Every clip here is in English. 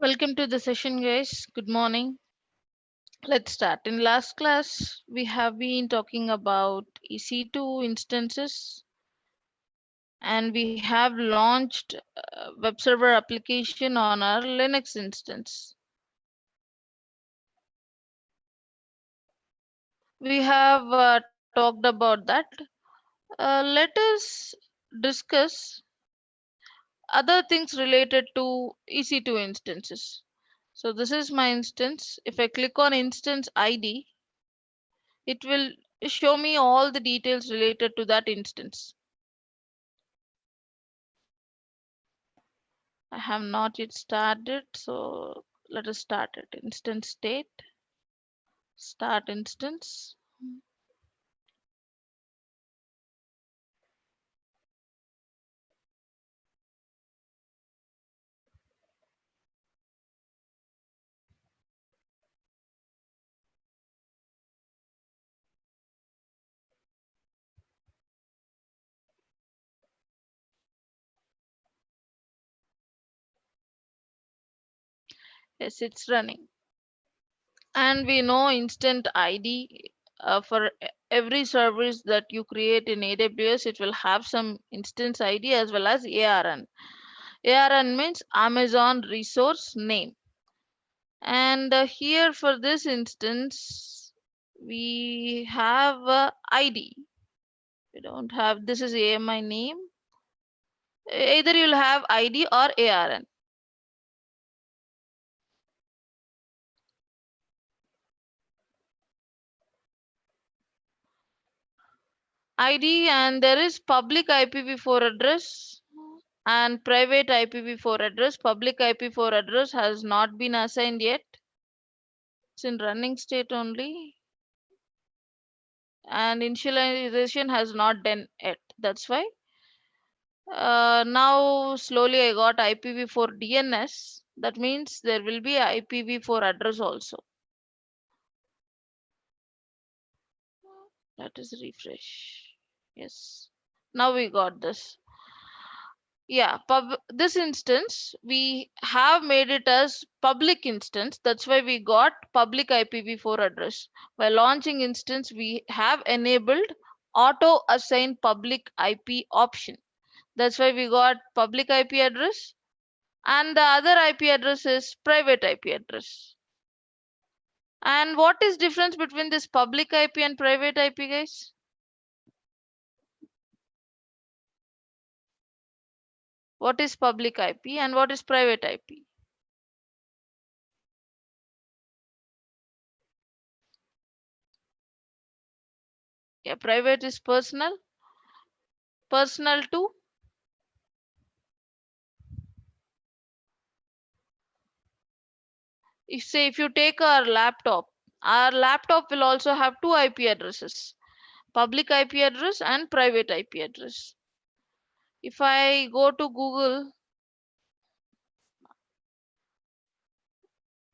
Welcome to the session, guys. Good morning. Let's start. In last class, we have been talking about EC2 instances and we have launched web server application on our Linux instance. We have talked about that. Let us discuss other things related to EC2 instances. So this is my instance. If I click on instance ID, it will show me all the details related to that instance. I have not yet started, so let us start it. Instance state, start instance. Yes, it's running. And we know instant ID for every service that you create in AWS, it will have some instance ID as well as ARN. ARN means Amazon Resource Name. And here for this instance, we have ID. We don't have, this is AMI name. Either you'll have ID or ARN. ID, and there is public IPv4 address and private IPv4 address. Public IPv4 address has not been assigned yet. It's in running state only. And initialization has not done yet. That's why. Now slowly I got IPv4 DNS. That means there will be IPv4 address also. Let us refresh. Yes. Now we got this. Yeah, this instance we have made it as public instance. That's why we got public IPv4 address. By launching instance, we have enabled auto assign public IP option. That's why we got public IP address, and the other IP address is private IP address. And what is difference between this public IP and private IP, guys? What is public IP and what is private IP? Yeah, private is personal. Personal to if you take our laptop will also have two IP addresses, public IP address and private IP address. If I go to Google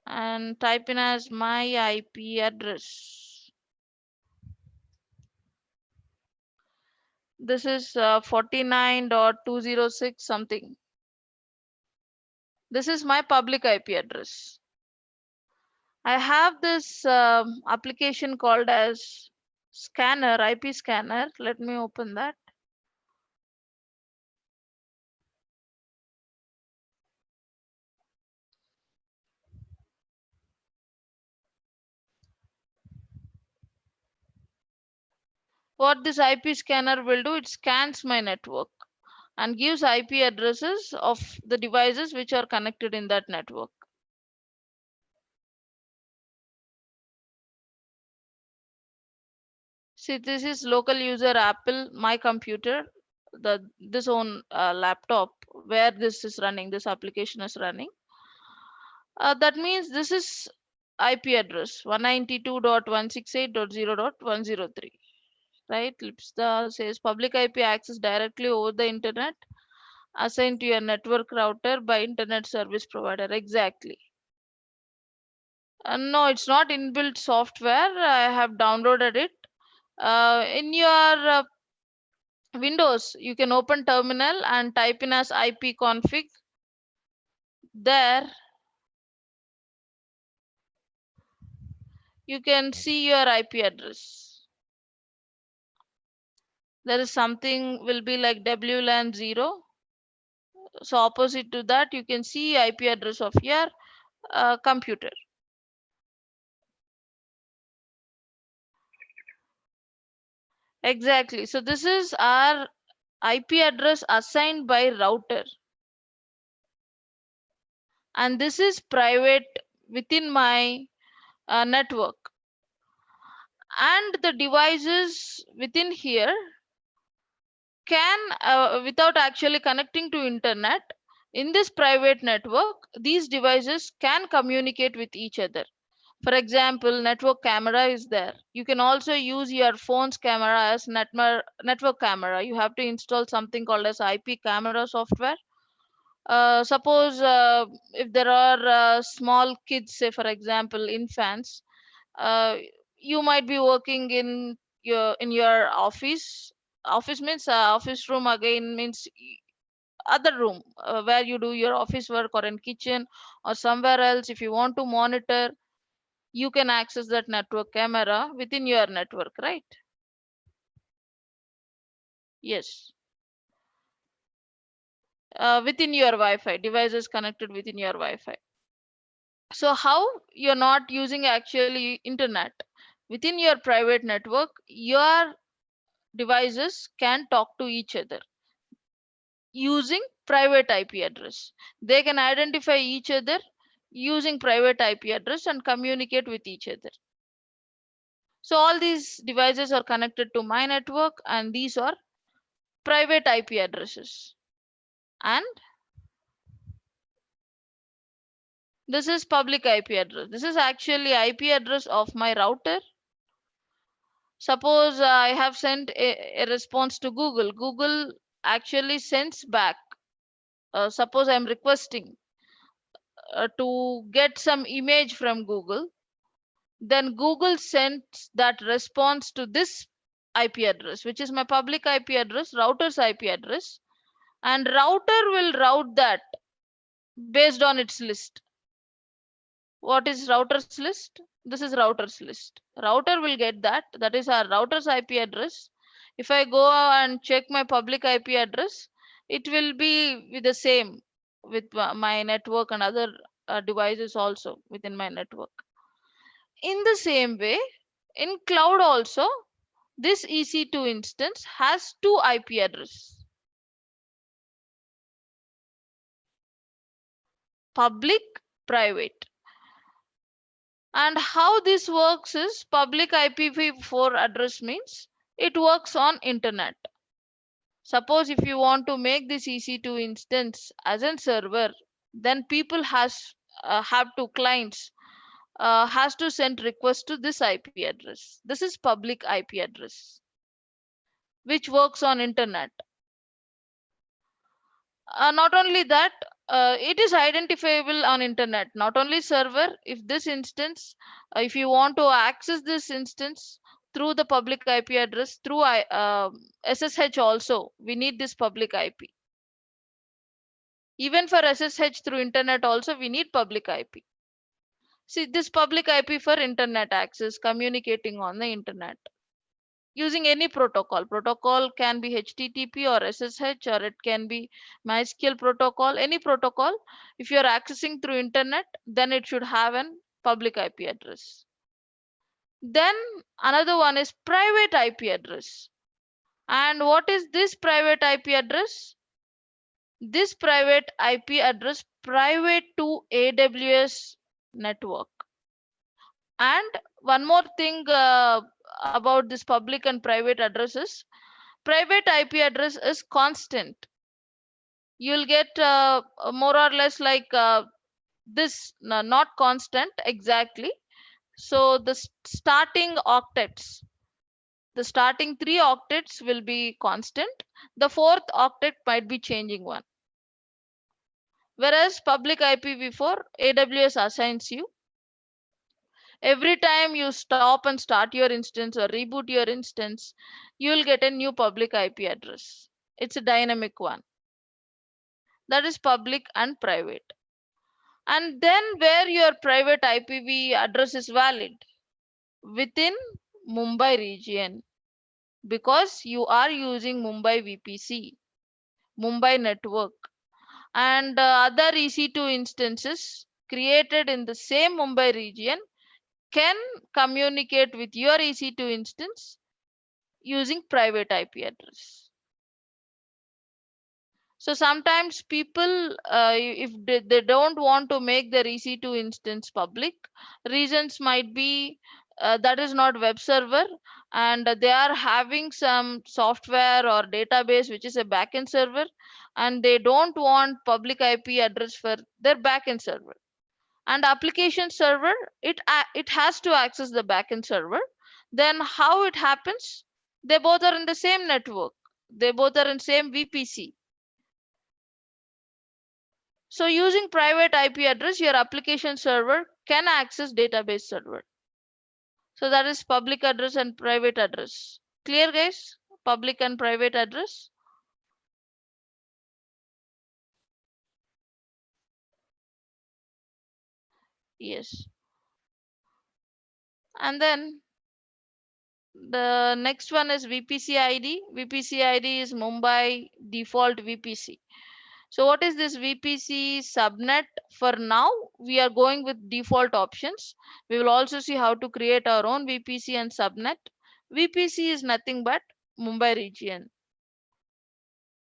and type in as my IP address, this is 49.206 something. This is my public IP address. I have this application called as scanner, IP scanner. Let me open that. What this IP scanner will do, it scans my network and gives IP addresses of the devices which are connected in that network. See, this is local user Apple, my computer, this own laptop where this is running, this application is running. That means this is IP address 192.168.0.103. Right? Lipsta says public IP access directly over the internet assigned to your network router by internet service provider. Exactly. No, it's not inbuilt software. I have downloaded it. In your Windows, you can open terminal and type in as ipconfig. There, you can see your IP address. There is something will be like WLAN 0. So opposite to that, you can see IP address of your computer. Exactly. So this is our IP address assigned by router, and this is private within my network. And the devices within here can, without actually connecting to internet, in this private network, these devices can communicate with each other. For example, network camera is there. You can also use your phone's camera as network camera. You have to install something called as IP camera software. Suppose if there are small kids, say for example infants, uh, you might be working in your office. Office means office room, again means other room where you do your office work, or in kitchen or somewhere else. If you want to monitor, you can access that network camera within your network, right? Yes. Within your Wi-Fi, devices connected within your Wi-Fi. So how you're not using actually internet within your private network, your devices can talk to each other using private IP address. They can identify each other using private IP address and communicate with each other. So all these devices are connected to my network, and these are private IP addresses. And this is public IP address. This is actually IP address of my router. Suppose I have sent a response to Google. Google actually sends back. Suppose I'm requesting to get some image from Google. Then Google sends that response to this IP address, which is my public IP address, router's IP address, and router will route that based on its list. What is router's list? This is router's list. Router will get that. That is our router's IP address. If I go and check my public IP address, it will be with the same with my network and other devices also within my network. In the same way, in cloud also, this EC2 instance has two IP address, public, private. And how this works is public IPv4 address means it works on internet. Suppose if you want to make this EC2 instance as a server, then people have to clients has to send request to this IP address. This is public IP address which works on internet. Not only that, it is identifiable on internet, not only server. If this instance, if you want to access this instance through the public IP address through SSH also, we need this public IP. Even for SSH through internet also, we need public IP. See, this public IP for internet access, communicating on the internet using any protocol. Protocol can be HTTP or SSH, or it can be MySQL protocol, any protocol. If you are accessing through internet, then it should have an public IP address. Then another one is private IP address. And what is this private IP address? This private IP address private to AWS network. And one more thing about this public and private addresses, private IP address is constant. You'll get more or less like this, not constant exactly. So the starting octets, the starting three octets will be constant. The fourth octet might be changing one. Whereas public IPv4, AWS assigns you. Every time you stop and start your instance or reboot your instance, you will get a new public IP address. It's a dynamic one. That is public and private. And then where your private IPv address is valid, within Mumbai region, because you are using Mumbai VPC, Mumbai network, and other EC2 instances created in the same Mumbai region can communicate with your EC2 instance using private IP address. So sometimes people, if they don't want to make their EC2 instance public, reasons might be that is not web server, and they are having some software or database which is a backend server, and they don't want public IP address for their backend server. And application server, it has to access the backend server. Then how it happens? They both are in the same network. They both are in same VPC. So using private IP address, your application server can access database server. So that is public address and private address. Clear, guys? Public and private address. Yes. And then the next one is VPC ID. VPC ID is Mumbai default VPC. So what is this VPC subnet? For now, we are going with default options. We will also see how to create our own VPC and subnet. VPC is nothing but Mumbai region.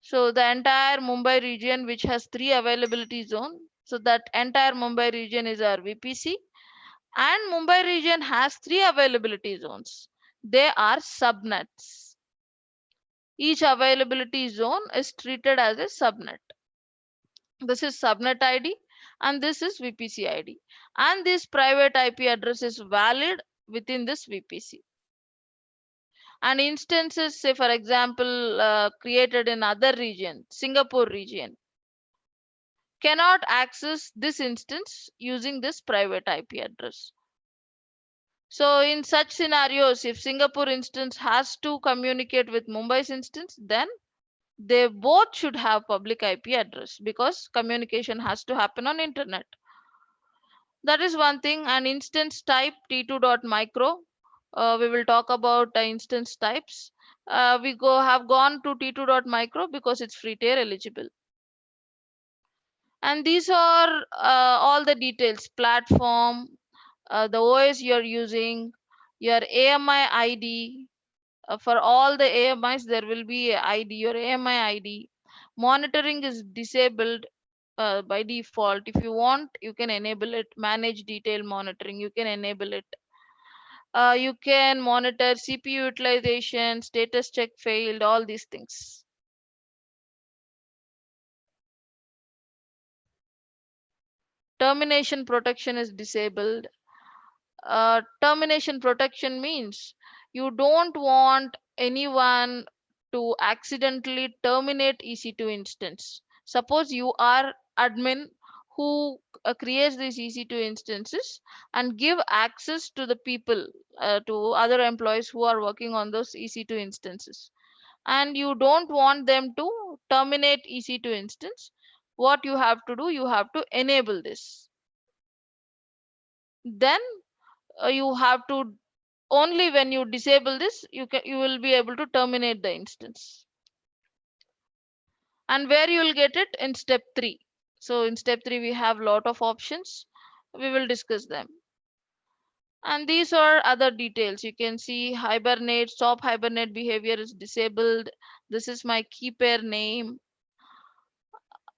So the entire Mumbai region, which has 3 availability zone. So that entire Mumbai region is our VPC. And Mumbai region has 3 availability zones. They are subnets. Each availability zone is treated as a subnet. This is subnet ID and this is VPC ID. And this private IP address is valid within this VPC. And instances, say for example, created in other region, Singapore region, cannot access this instance using this private IP address. So in such scenarios, if Singapore instance has to communicate with Mumbai's instance, then they both should have public IP address because communication has to happen on internet. That is one thing. And instance type t2.micro. We will talk about instance types. We have gone to t2.micro because it's free tier eligible. And these are all the details: platform, the OS you're using, your AMI ID. For all the AMIs, there will be a ID, your AMI ID. Monitoring is disabled by default. If you want, you can enable it. Manage detail monitoring, you can enable it. You can monitor CPU utilization, status check failed, all these things. Termination protection is disabled. Termination protection means you don't want anyone to accidentally terminate EC2 instance. Suppose you are admin who creates these EC2 instances and give access to the people, to other employees who are working on those EC2 instances, and you don't want them to terminate EC2 instance. What you have to do, you have to enable this. Then you have to, only when you disable this, you will be able to terminate the instance. And where you will get it? In step 3. So in step 3 we have lot of options, we will discuss them. And these are other details. You can see hibernate, stop hibernate behavior is disabled. This is my key pair name.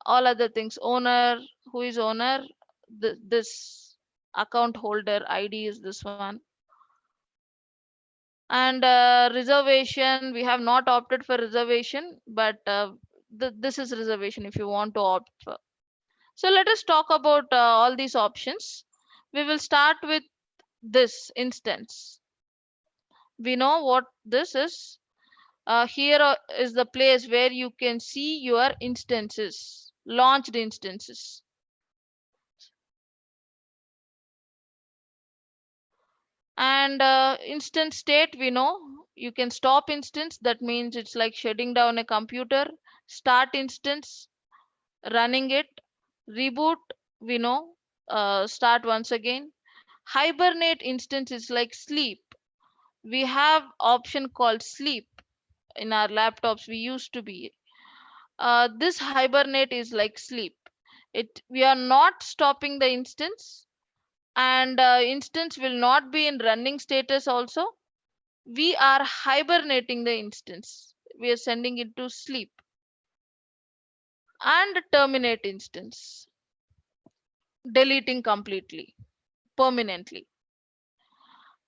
All other things, owner, who is owner, this account holder ID is this one. And reservation, we have not opted for reservation, but this is reservation if you want to opt for. So let us talk about all these options. We will start with this instance. We know what this is. Here is the place where you can see your instances, launched instances. And instance state, we know you can stop instance, that means it's like shutting down a computer. Start instance, running it. Reboot, we know, start once again. Hibernate instance is like sleep, We have option called sleep. In our laptops we used to be, this hibernate is like sleep. It We are not stopping the instance, and instance will not be in running status also. We are hibernating the instance, we are sending it to sleep. And terminate instance, deleting completely, permanently.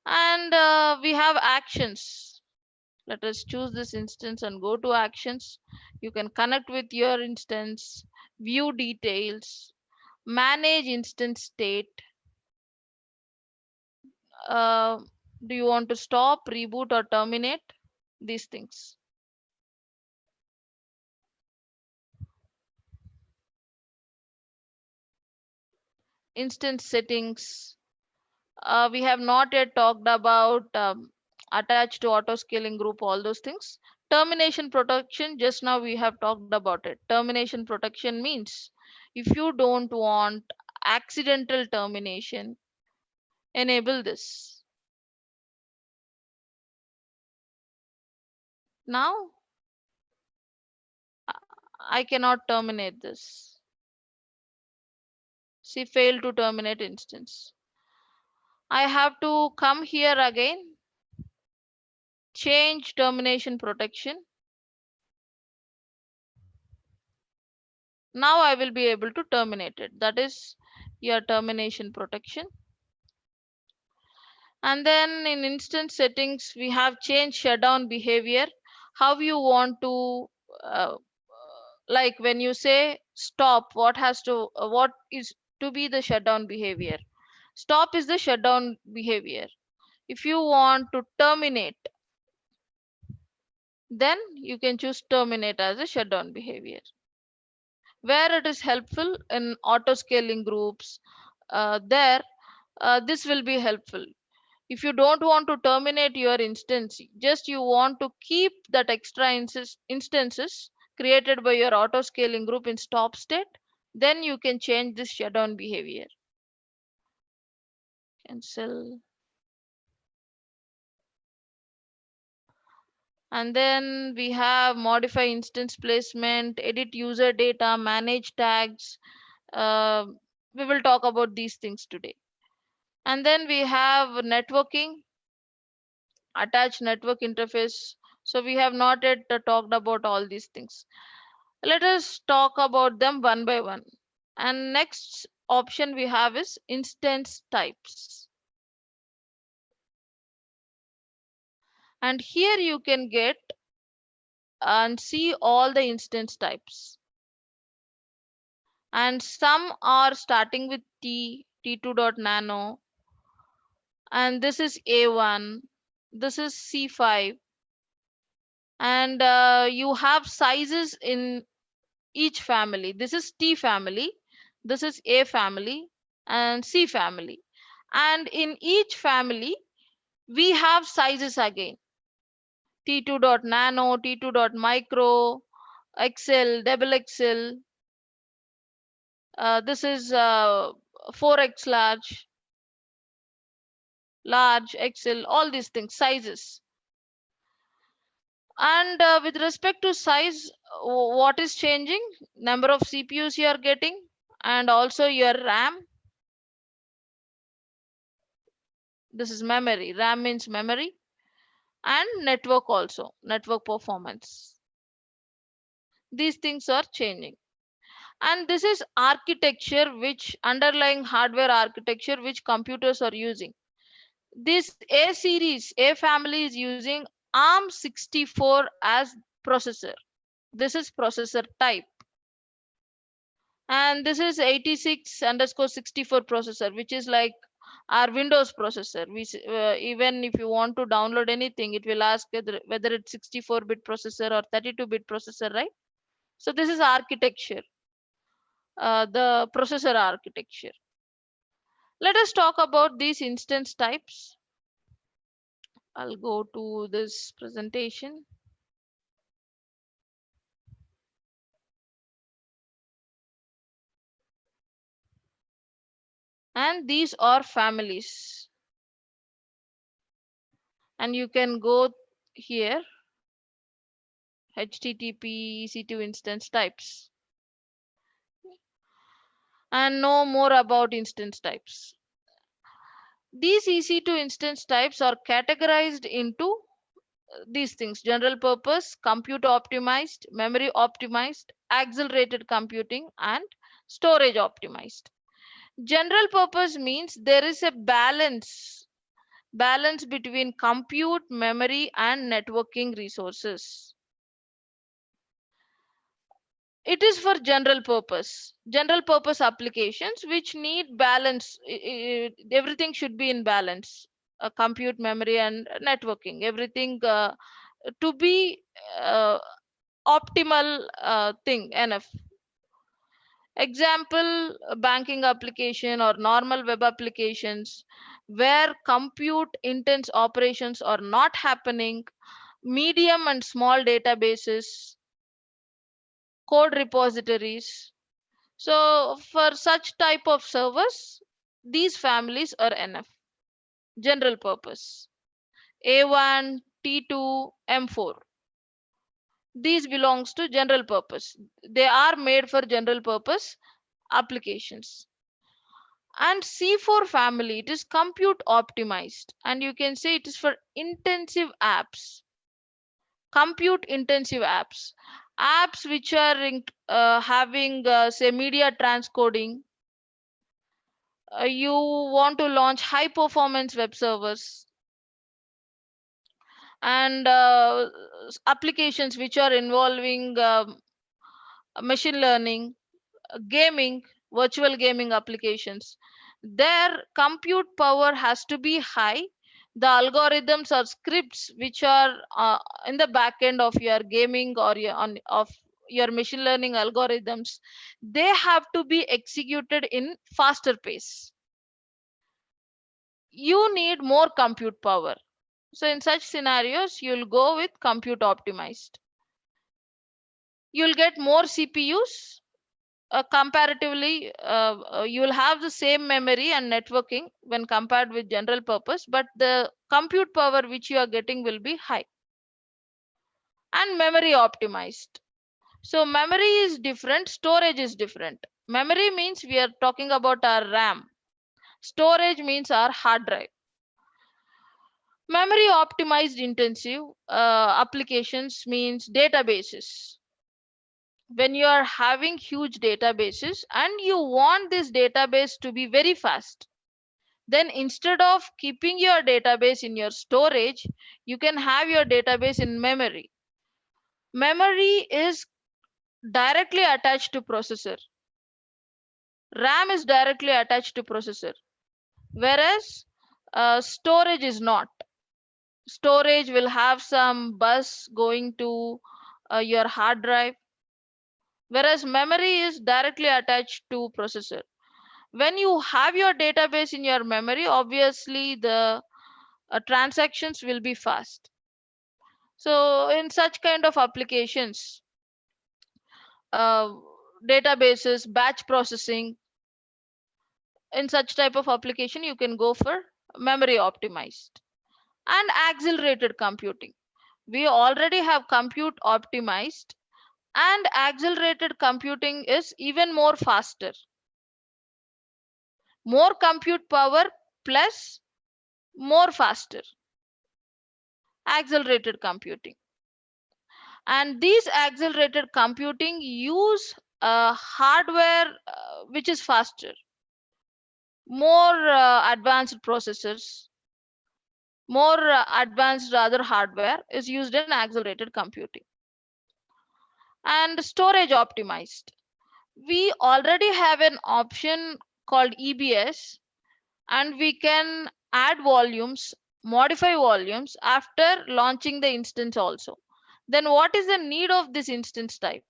And we have actions. Let us choose this instance and go to actions. You can connect with your instance, view details, manage instance state. uh, do you want to stop, reboot, or terminate these things? Instance settings, we have not yet talked about attached to auto scaling group, all those things. Termination protection, just now we have talked about it. Termination protection means if you don't want accidental termination, enable this. Now I cannot terminate this. See, fail to terminate instance. I have to come here again, change termination protection. Now I will be able to terminate it. That is your termination protection. And then in instance settings, we have changed shutdown behavior. How you want to, uh, like when you say stop, what is to be the shutdown behavior? Stop is the shutdown behavior. If you want to terminate, then you can choose terminate as a shutdown behavior. Where it is helpful in auto scaling groups, there this will be helpful. If you don't want to terminate your instance, just you want to keep that extra instances created by your auto scaling group in stop state, then you can change this shutdown behavior. Cancel. And then we have modify instance placement, edit user data, manage tags. uh, we will talk about these things today. And then we have networking, attach network interface. So we have not yet talked about all these things. Let us talk about them one by one. And next option we have is instance types. And here you can get and see all the instance types. And some are starting with T2.nano, and this is A1, this is C5, and you have sizes in each family. This is T family, this is A family, and C family. And in each family, we have sizes again: T2.nano, T2.micro, XL, double XL. This is 4x large, large, XL, all these things, sizes. And with respect to size, what is changing? Number of CPUs you are getting, and also your RAM. This is memory. RAM means memory, and network also, network performance. These things are changing. And this is architecture, which underlying hardware architecture which computers are using. This A series, A family is using ARM64 as processor. This is processor type. And this is 86 underscore 64 processor, which is like our Windows processor. Even if you want to download anything, it will ask whether it's 64-bit processor or 32-bit processor, right? So this is architecture, the processor architecture. Let us talk about these instance types. I'll go to this presentation. And these are families. And you can go here, HTTP EC2 instance types, and know more about instance types. These EC2 instance types are categorized into these things: general purpose, compute optimized, memory optimized, accelerated computing, and storage optimized. General purpose means there is a balance between compute, memory, and networking resources. It is for general purpose applications which need balance. Everything should be in balance. Compute, memory, and networking, everything to be uh, optimal thing enough. Example, banking application or normal web applications where compute intense operations are not happening, medium and small databases, code repositories. So for such type of servers, these families are enough. General purpose: A1, T2, M4. These belongs to general purpose. They are made for general purpose applications. And C4 family, it is compute optimized, and you can say it is for intensive apps, compute intensive apps which are having say media transcoding. You want to launch high performance web servers and applications which are involving machine learning, gaming, virtual gaming applications. Their compute power has to be high. The algorithms or scripts which are in the back end of your gaming or of your machine learning algorithms, they have to be executed in faster pace. You need more compute power. So in such scenarios, you'll go with compute optimized. You'll get more CPUs. Comparatively, you will have the same memory and networking when compared with general purpose, but the compute power which you are getting will be high. And memory optimized. So memory is different, storage is different. Memory means we are talking about our RAM. Storage means our hard drive. Memory optimized intensive applications means databases. When you are having huge databases and you want this database to be very fast, then instead of keeping your database in your storage, you can have your database in memory. Memory is directly attached to processor. RAM is directly attached to processor, whereas storage is not. Storage will have some bus going to your hard drive, whereas memory is directly attached to processor. When you have your database in your memory, obviously the transactions will be fast. So in such kind of applications, uh, databases, batch processing, in such type of application, you can go for memory optimized. And accelerated computing, we already have compute optimized, and accelerated computing is even more faster, more compute power plus more faster. Accelerated computing, and these accelerated computing use hardware which is faster, more advanced processors, more advanced rather hardware is used in accelerated computing. And storage optimized, we already have an option called EBS, and we can add volumes, modify volumes after launching the instance also. Then what is the need of this instance type?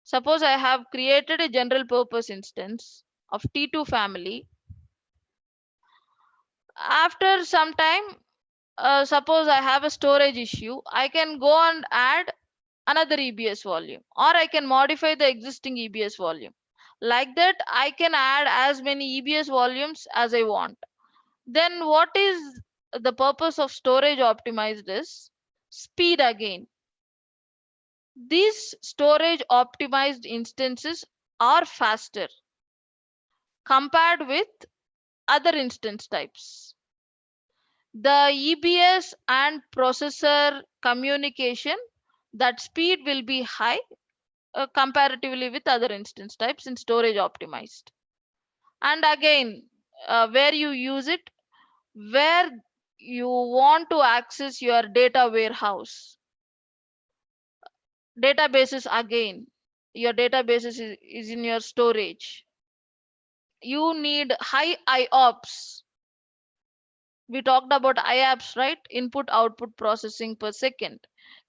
Suppose I have created a general purpose instance of T2 family. After some time, suppose I have a storage issue, I can go and add another EBS volume, or I can modify the existing EBS volume. Like that, I can add as many EBS volumes as I want. Then what is the purpose of storage optimized is speed again. These storage optimized instances are faster compared with other instance types. The EBS and processor communication, that speed will be high comparatively with other instance types in storage optimized. And again, where you use it, where you want to access your data warehouse. Databases again, your databases is in your storage. You need high IOPS. We talked about IOPS, right? Input output processing per second.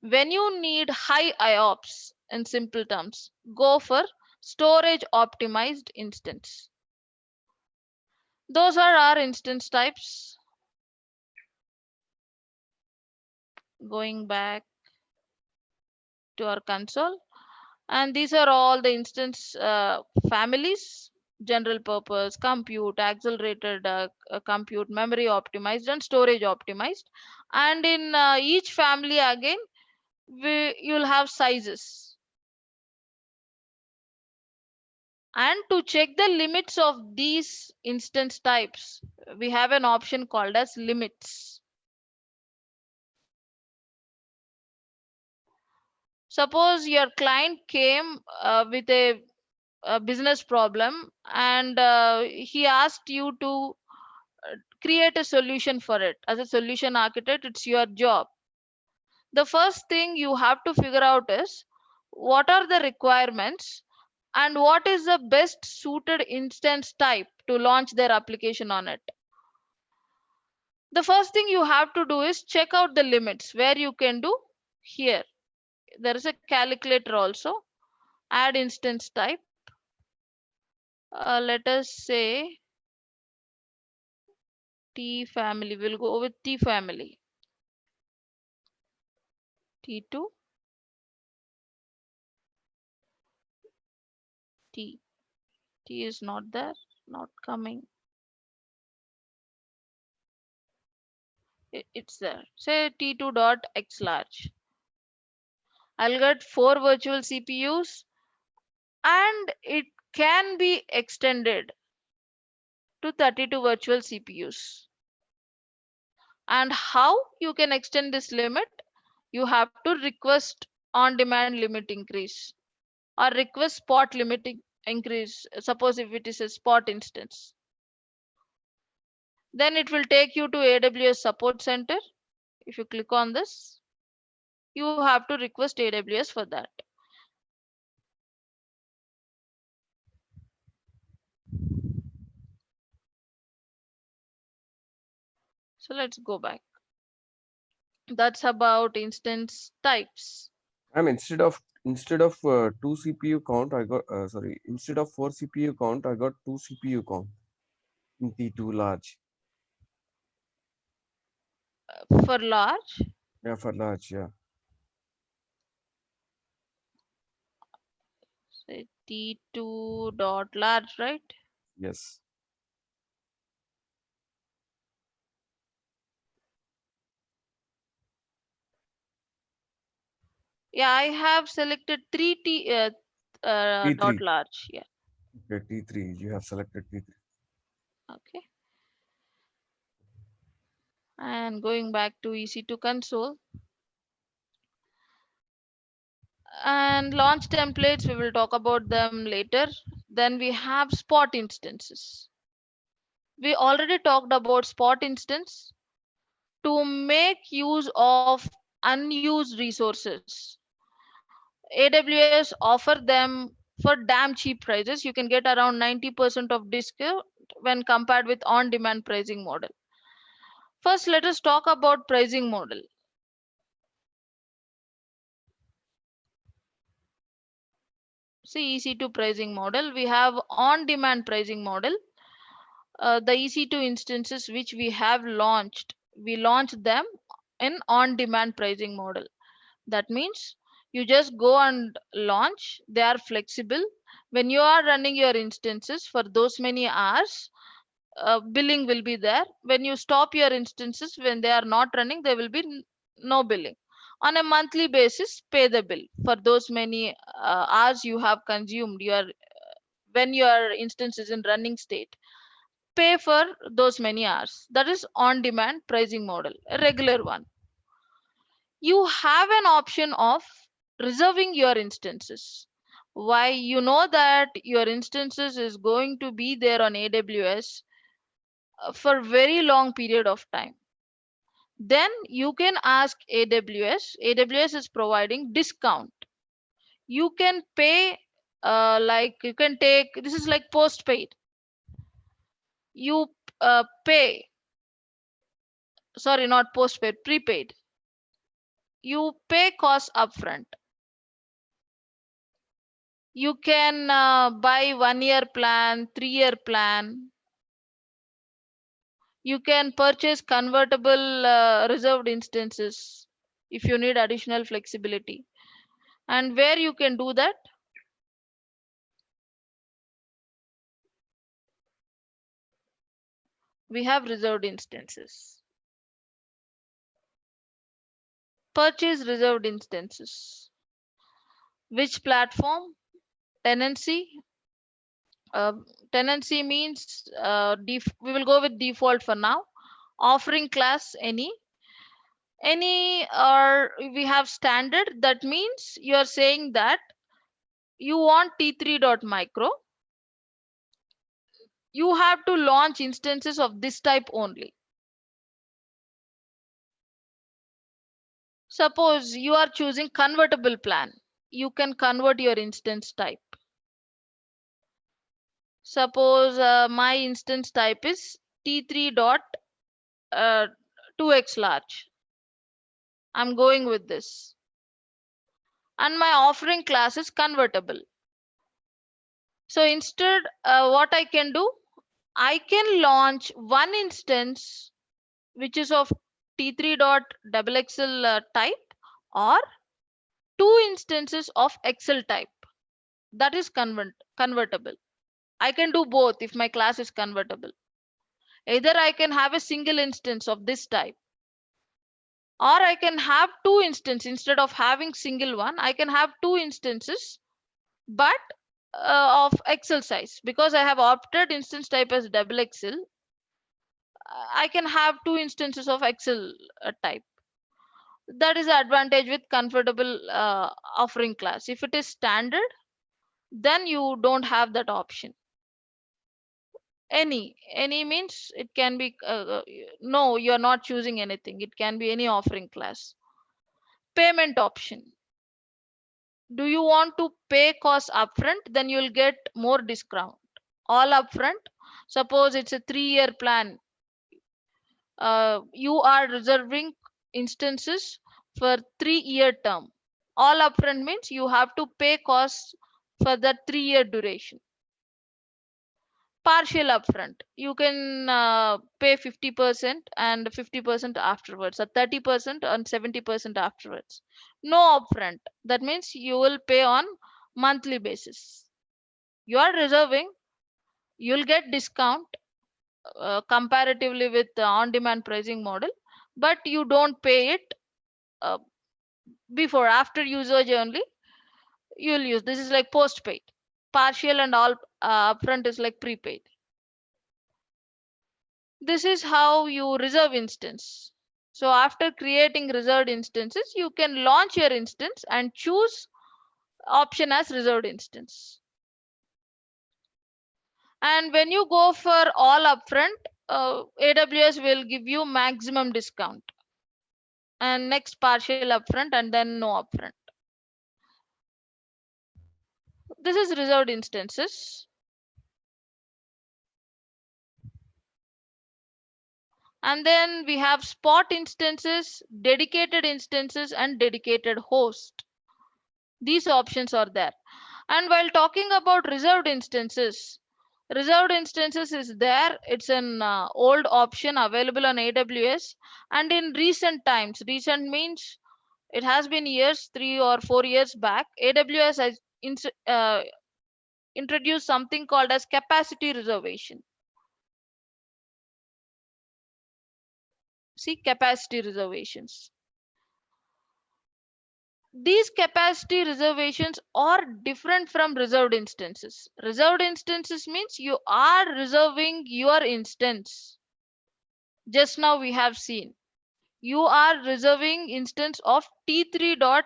When you need high IOPS, in simple terms, go for storage optimized instance. Those are our instance types. Going back to our console, and these are all the instance families: general purpose compute, accelerated compute, memory optimized, and storage optimized. And in each family again, you'll have sizes. And to check the limits of these instance types, we have an option called as limits. Suppose your client came with a business problem, and he asked you to create a solution for it. As a solution architect, it's your job. The first thing you have to figure out is what are the requirements and what is the best suited instance type to launch their application on it. The first thing you have to do is check out the limits, where you can do here. There is a calculator also. Add instance type. Let us say T family. We'll go with T family. T2, T. T is not there, not coming. It's there. Say T2 dot X large. I'll get 4 virtual CPUs, and it can be extended to 32 virtual CPUs. And how you can extend this limit? You have to request on demand limit increase or request spot limit increase. Suppose if it is a spot instance, then it will take you to AWS support center. If you click on this, you have to request AWS for that. So let's go back. That's about instance types. Instead of 2 CPU count, I got sorry. Instead of 4 CPU count, I got 2 CPU count in T2 large. For large, Yeah, for large. Yeah. say T2 dot large, right? Yes. Yeah, I have selected 3T dot T3. large. Yeah, Okay, T3. You have selected T3. okay. And going back to EC2 console and launch templates, we will talk about them later. Then we have spot instances. We already talked about spot instance to make use of unused resources. AWS offer them for damn cheap prices. You can get around 90% of discount when compared with on-demand pricing model. First, let us talk about pricing model. See EC2 pricing model. We have on-demand pricing model. The EC2 instances which we have launched, we launched them in on-demand pricing model. That means you just go and launch. They are flexible. When you are running your instances for those many hours, billing will be there. When you stop your instances, when they are not running, there will be no billing. On a monthly basis, pay the bill for those many hours you have consumed your when your instance is in running state. Pay for those many hours. That is on demand pricing model, a regular one. You have an option of reserving your instances. Why? You know that your instances is going to be there on AWS for very long period of time. Then you can ask AWS is providing discount. You can pay, like you can take, this is like postpaid. You pay, sorry, not postpaid, prepaid. You pay cost upfront. You can buy 1 year plan, 3 year plan. You can purchase convertible reserved instances if you need additional flexibility. And where you can do that? We have reserved instances. Purchase reserved instances. Which platform? Tenancy. Uh, Tenancy means we will go with default for now. Offering class any, or we have standard. That means you are saying that you want T3.micro. You have to launch instances of this type only. Suppose you are choosing convertible plan. You can convert your instance type. Suppose my instance type is T3 dot 2x large. I'm going with this. And my offering class is convertible. So instead, what I can do, I can launch one instance which is of T3 dot XXL type, or two instances of Excel type that is convertible. I can do both if my class is convertible. Either I can have a single instance of this type, or I can have two instances. Instead of having single one, I can have two instances, but of Excel size. Because I have opted instance type as XXL, I can have two instances of Excel type. That is the advantage with convertible offering class. If it is standard, then you don't have that option. Any means it can be no, you are not choosing anything. It can be any offering class. Payment option. Do you want to pay cost upfront? Then you'll get more discount. All upfront. Suppose it's a 3 year plan. You are reserving instances for 3 year term. All upfront means you have to pay costs for that 3 year duration. Partial upfront, you can pay 50% and 50% afterwards, or 30% and 70% afterwards. No upfront, that means you will pay on monthly basis. You are reserving, you'll get discount comparatively with the on demand pricing model, but you don't pay it uh, before. After usage only you'll use. This is like postpaid. Partial and all upfront is like prepaid. This is how you reserve instance. So after creating reserved instances, you can launch your instance and choose option as reserved instance. And when you go for all upfront, AWS will give you maximum discount. And next partial upfront, and then no upfront. This is reserved instances. And then we have spot instances, dedicated instances, and dedicated host. These options are there. And while talking about reserved instances is there. It's an old option available on AWS. And in recent times, recent means it has been years, 3 or 4 years back, AWS has introduced something called as capacity reservation. See, capacity reservations. These capacity reservations are different from reserved instances. Reserved instances means you are reserving your instance. Just now we have seen you are reserving instance of T3 dot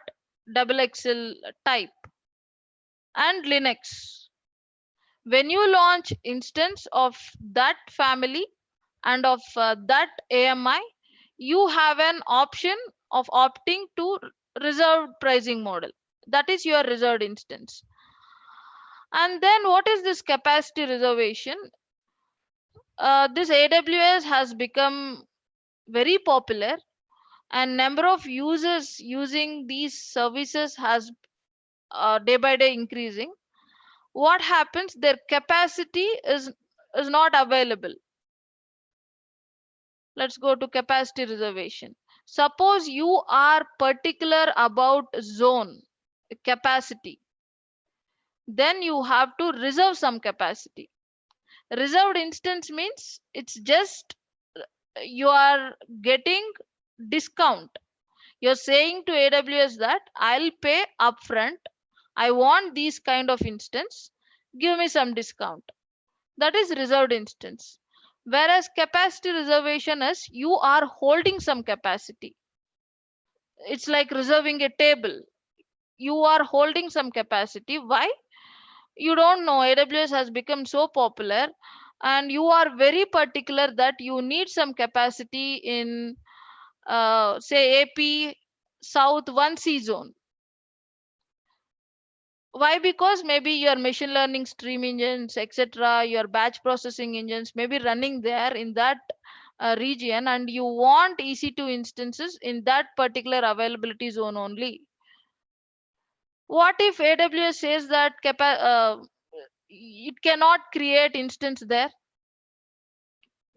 XXL type and Linux. When you launch instance of that family and of that AMI, you have an option of opting to reserved pricing model. That is your reserved instance. And then what is this capacity reservation? This AWS has become very popular, and number of users using these services has day by day increasing. What happens? Their capacity is not available. Let's go to capacity reservation. Suppose you are particular about zone capacity, then you have to reserve some capacity. Reserved instance means it's just you are getting discount. You're saying to AWS that I'll pay upfront. I want these kind of instance. Give me some discount. That is reserved instance. Whereas capacity reservation is you are holding some capacity. It's like reserving a table. You are holding some capacity. Why? You don't know. AWS has become so popular, and you are very particular that you need some capacity in, say, AP South 1C zone. Why? Because maybe your machine learning stream engines, etc., your batch processing engines may be running there in that region, and you want EC2 instances in that particular availability zone only. What if AWS says that it cannot create instance there?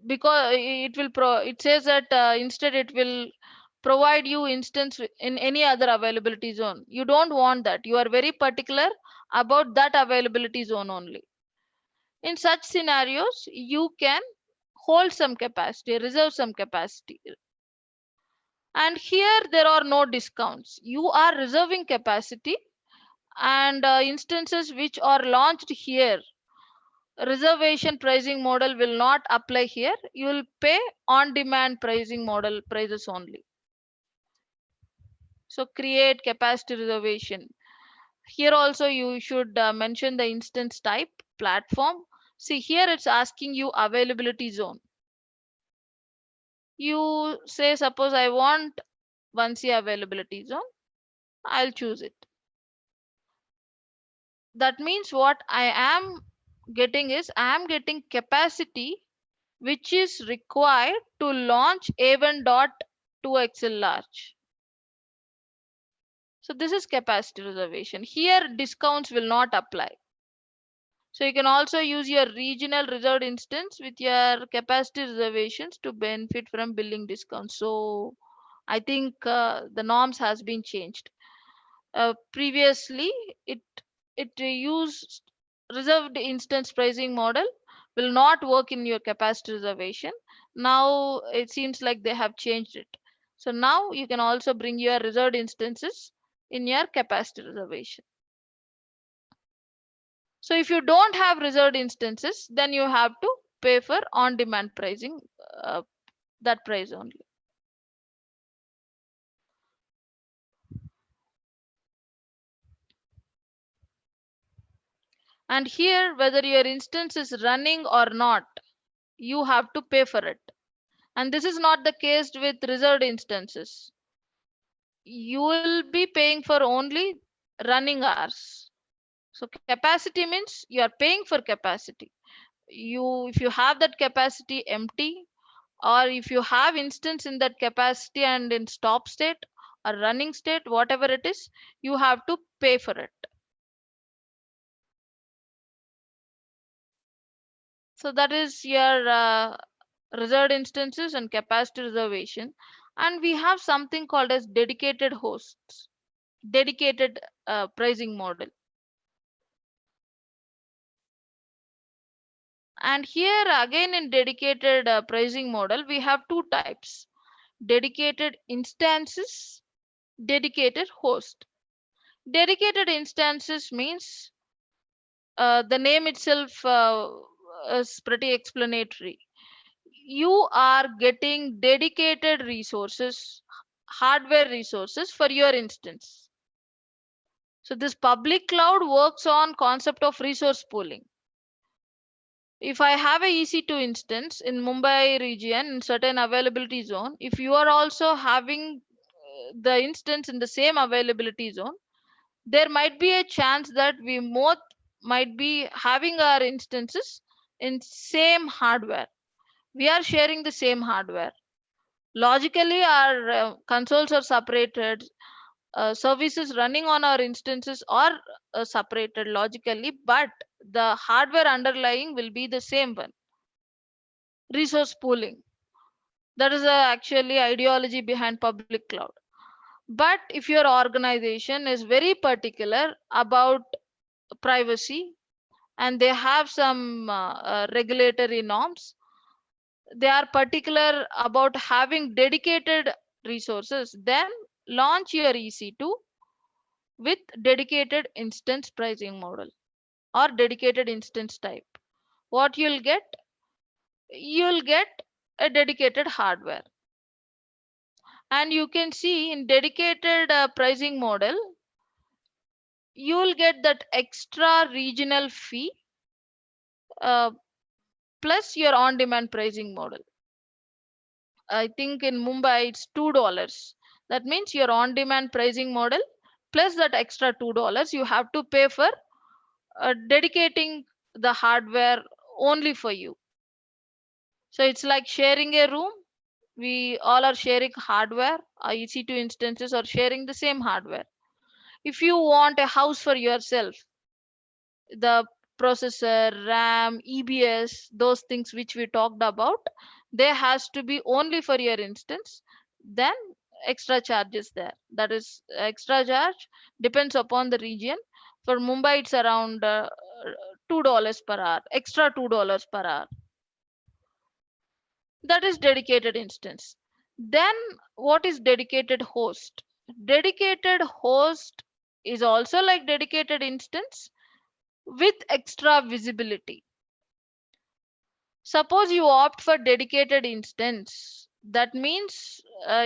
Because it says that instead it will provide you instance in any other availability zone. You don't want that. You are very particular about that availability zone only. In such scenarios, you can hold some capacity, reserve some capacity. And here there are no discounts. You are reserving capacity, and instances which are launched here, reservation pricing model will not apply here. You will pay on demand pricing model prices only. So create capacity reservation. Here also you should mention the instance type, platform. See, here it's asking you availability zone. You say, suppose I want 1C availability zone, I'll choose it. That means what I am getting is I am getting capacity which is required to launch A1.2XL large. So this is capacity reservation. Here discounts will not apply. So you can also use your regional reserved instance with your capacity reservations to benefit from billing discounts. So I think the norms has been changed. Previously, it used reserved instance pricing model will not work in your capacity reservation. Now it seems like they have changed it. So now you can also bring your reserved instances in your capacity reservation. So if you don't have reserved instances, then you have to pay for on-demand pricing, uh, that price only. And here, whether your instance is running or not, you have to pay for it. And this is not the case with reserved instances. You will be paying for only running hours. So capacity means you are paying for capacity. If you have that capacity empty, or if you have instance in that capacity and in stop state or running state, whatever it is, you have to pay for it. So that is your reserved instances and capacity reservation. And we have something called as dedicated hosts, dedicated pricing model. And here again in dedicated pricing model, we have two types. dedicated instances, dedicated host. Dedicated instances means the name itself is pretty explanatory. You are getting dedicated resources, hardware resources for your instance. So this public cloud works on concept of resource pooling. If I have a EC2 instance in Mumbai region in certain availability zone, if you are also having the instance in the same availability zone, there might be a chance that we both might be having our instances in same hardware. We are sharing the same hardware. Logically, our consoles are separated. Services running on our instances are separated logically, but the hardware underlying will be the same one. Resource pooling. That is actually ideology behind public cloud. But if your organization is very particular about privacy and they have some regulatory norms, they are particular about having dedicated resources, then launch your EC2 with dedicated instance pricing model or dedicated instance type. What you'll get a dedicated hardware. And you can see in dedicated pricing model, you'll get that extra regional fee uh, plus your on-demand pricing model. I think in Mumbai it's $2. That means your on-demand pricing model plus that extra $2 you have to pay for dedicating the hardware only for you. So it's like sharing a room. We all are sharing hardware. Our EC2 instances are sharing the same hardware. If you want a house for yourself, the processor, RAM, EBS, those things which we talked about, they has to be only for your instance. Then extra charges there. That is extra charge depends upon the region. For Mumbai, it's around $2 per hour, extra $2 per hour. That is dedicated instance. Then what is dedicated host? Dedicated host is also like dedicated instance with extra visibility. Suppose you opt for dedicated instance, that means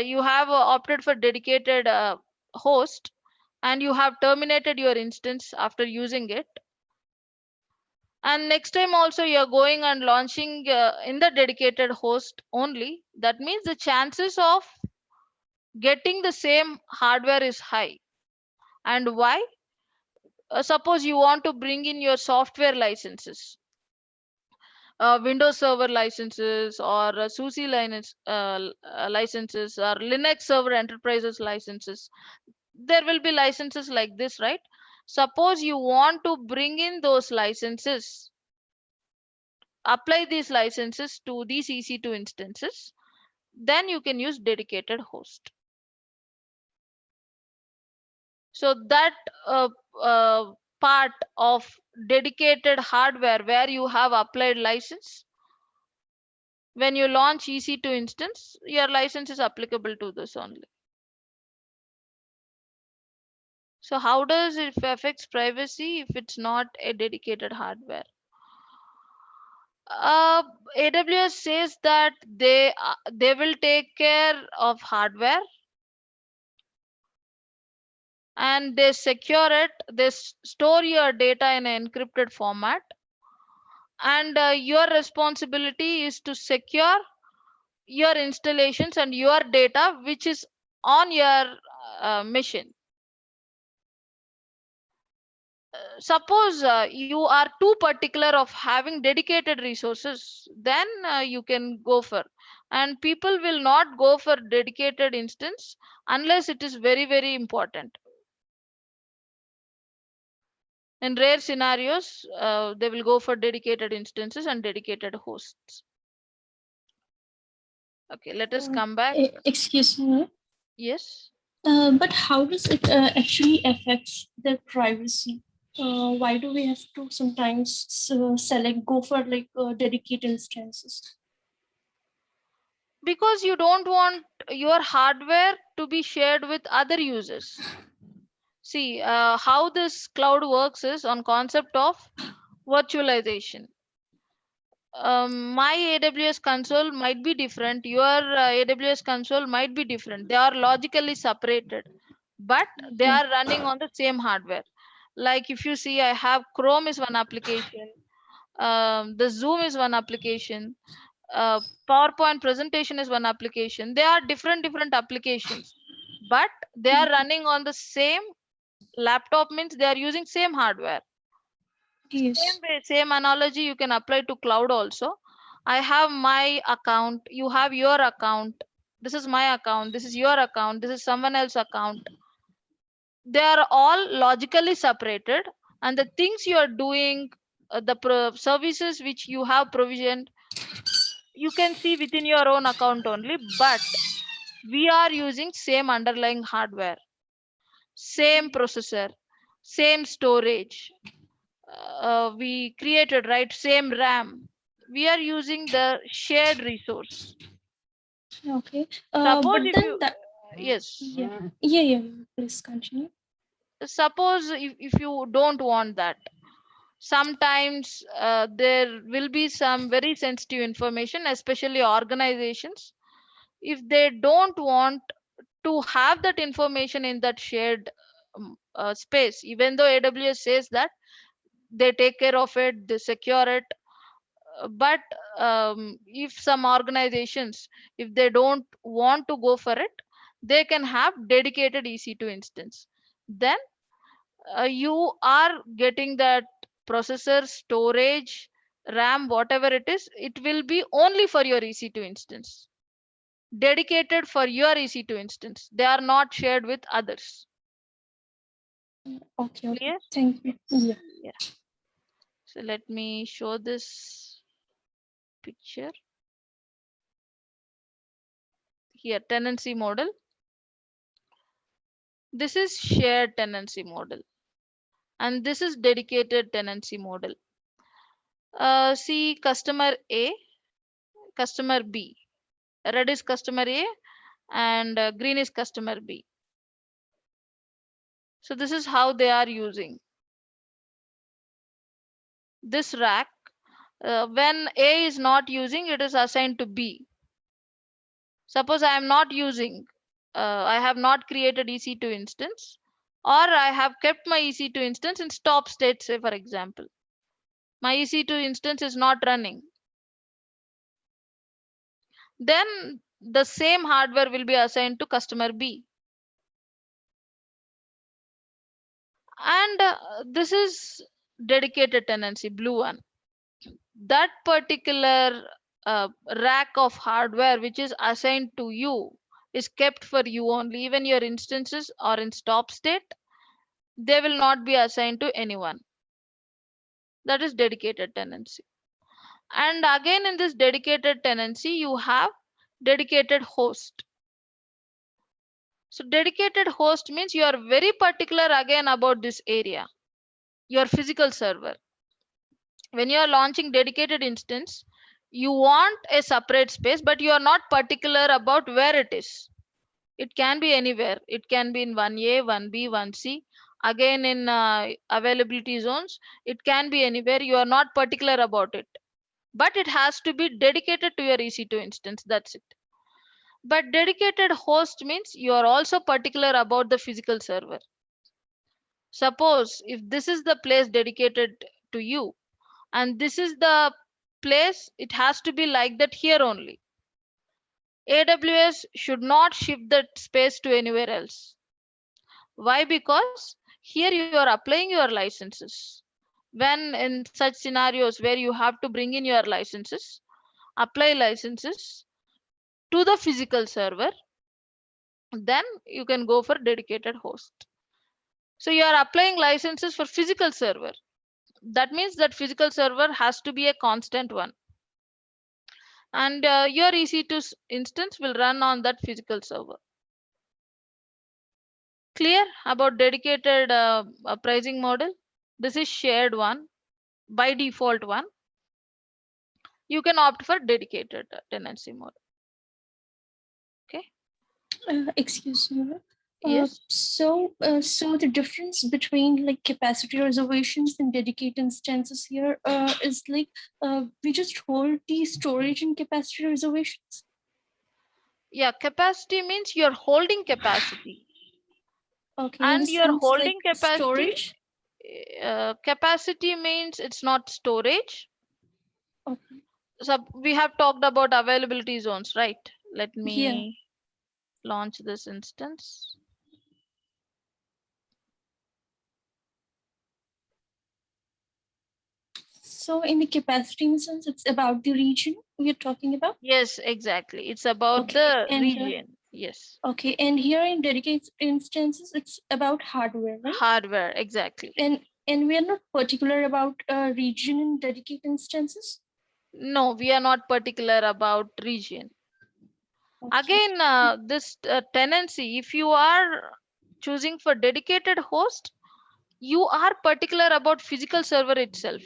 you have opted for dedicated host and you have terminated your instance after using it, and next time also you're going and launching in the dedicated host only, that means the chances of getting the same hardware is high. And why? Suppose you want to bring in your software licenses, Windows Server licenses or SUSE licenses or Linux Server Enterprises licenses. There will be licenses like this, right? Suppose you want to bring in those licenses, apply these licenses to these EC2 instances, then you can use dedicated host. So that part of dedicated hardware where you have applied license, when you launch EC2 instance, your license is applicable to this only. So how does it affects privacy if it's not a dedicated hardware? Uh, AWS says that they will take care of hardware and they secure it. They store your data in an encrypted format, and your responsibility is to secure your installations and your data which is on your machine. Suppose you are too particular of having dedicated resources, then you can go for, and people will not go for dedicated instance unless it is very very important. In rare scenarios they will go for dedicated instances and dedicated hosts. Okay, let us come back. Excuse me. Yes. But how does it actually affect their privacy? Why do we have to sometimes select go for like dedicated instances? Because you don't want your hardware to be shared with other users. See, how this cloud works is on concept of virtualization. My AWS console might be different. Your AWS console might be different. They are logically separated, but they Yeah. are running on the same hardware. Like if you see, I have Chrome is one application, the Zoom is one application, uh, PowerPoint presentation is one application. They are different applications, but they are running on the same laptop, means they are using same hardware. Same Yes. way, same analogy you can apply to cloud also. I have my account, you have your account. This is my account, this is your account, this is someone else's account. They are all logically separated, and the things you are doing, services which you have provisioned, you can see within your own account only, but we are using same underlying hardware, same processor, same storage, we created, right? Same RAM. We are using the shared resource. Okay. Suppose But if then you, that. yes, Yeah. Yeah. Yeah. Please continue. suppose if you don't want that, sometimes there will be some very sensitive information, especially organizations. If they don't want to have that information in that shared space, even though AWS says that they take care of it, they secure it, but if some organizations, if they don't want to go for it, they can have dedicated EC2 instance. Then you are getting that processor, storage, RAM, whatever it is, it will be only for your EC2 instance, dedicated for your EC2 instance. They are not shared with others. Okay. Okay. Clear? Thank you. Yeah. Yeah. So let me show this picture here. Tenancy model. This is shared tenancy model, and this is dedicated tenancy model. See, customer A, customer B. Red is customer A, and green is customer B. So this is how they are using this rack. When A is not using, it is assigned to B. Suppose I am not using, I have not created EC2 instance, or I have kept my EC2 instance in stop state, say for example. My EC2 instance is not running. Then the same hardware will be assigned to customer B. And this is dedicated tenancy, blue one. That particular rack of hardware which is assigned to you is kept for you only. Even your instances are in stop state, they will not be assigned to anyone. That is dedicated tenancy. And again, in this dedicated tenancy, you have dedicated host. So dedicated host means you are very particular again about this area, your physical server. When you are launching dedicated instance, you want a separate space, but you are not particular about where it is. It can be anywhere. It can be in 1A, 1B, 1C. Again, in availability zones, it can be anywhere. You are not particular about it, but it has to be dedicated to your EC2 instance. That's it. But dedicated host means you are also particular about the physical server. Suppose if this is the place dedicated to you, and this is the place, it has to be like that here only. AWS should not shift that space to anywhere else. Why? Because here you are applying your licenses. When in such scenarios where you have to bring in your licenses, apply licenses to the physical server, then you can go for dedicated host. So you are applying licenses for physical server. That means that physical server has to be a constant one, and your EC2 instance will run on that physical server. Clear about dedicated pricing model? This is shared one, by default one. You can opt for dedicated tenancy model. Excuse me. Yes. So the difference between like capacity reservations and dedicated instances here is like we just hold the storage and capacity reservations. Yeah, capacity means you're holding capacity, Okay, in the and you're sense like holding capacity. storage. Capacity means it's not storage. Okay. So we have talked about availability zones, right? Let Yeah. me launch this instance. So in the capacity instance, it's about the region we are talking about. Yes, exactly. It's about Okay, the and region. Yes. okay, and here in dedicated instances, it's about hardware, right? Hardware, exactly. And we are not particular about region in dedicated instances. No, we are not particular about region. Okay. Again, this tenancy, if you are choosing for dedicated host, you are particular about physical server itself,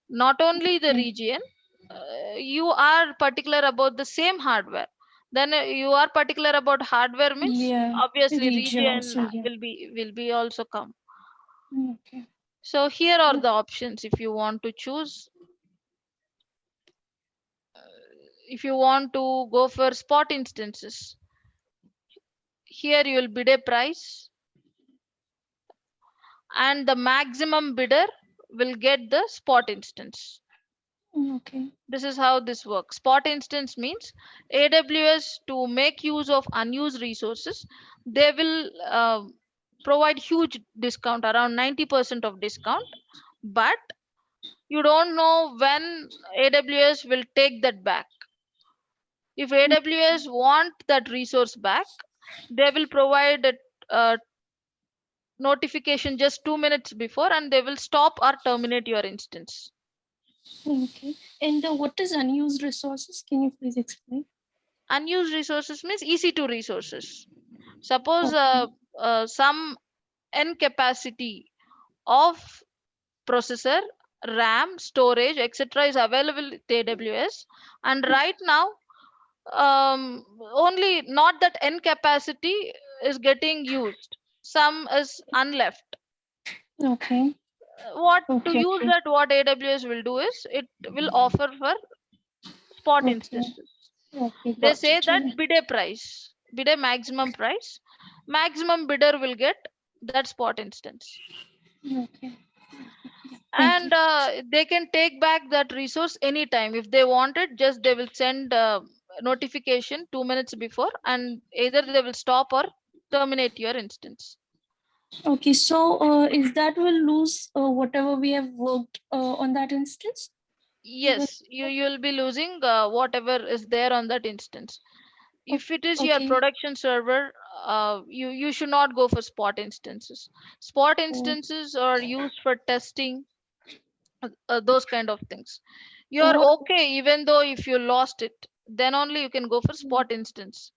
not only the Okay. region. You are particular about the same hardware. Then you are particular about hardware means Yeah, obviously region region also, yeah. will be also come. Okay. So here are the options if you want to choose. If you want to go for spot instances, here you will bid a price, and the maximum bidder will get the spot instance. Okay. This is how this works. Spot instance means AWS, to make use of unused resources, they will provide huge discount, around 90% of discount, but you don't know when AWS will take that back. If AWS want that resource back, they will provide a notification just 2 minutes before, and they will stop or terminate your instance. Okay. And what is unused resources? Can you please explain? Unused resources means EC2 resources. Suppose Okay. some n capacity of processor, RAM, storage, etc. is available with AWS, and right now only not that n capacity is getting used. Some is unleft. Okay. What to Okay. use Okay. that? What AWS will do is it will offer for spot Okay. instances. Okay. They Got say it. that bid a price, bid a maximum price. Maximum bidder will get that spot instance, Okay. Thank you. and they can take back that resource anytime if they want it. Just they will send notification 2 minutes before, and either they will stop or terminate your instance. Okay. So is that we'll lose whatever we have worked on that instance? Even. Yes, you will be losing whatever is there on that instance. If it is your Okay. production server, you should not go for spot instances. Spot Oh, instances are used for testing, those kind of things. You are what? okay even though if you lost it, then only you can go for spot instance.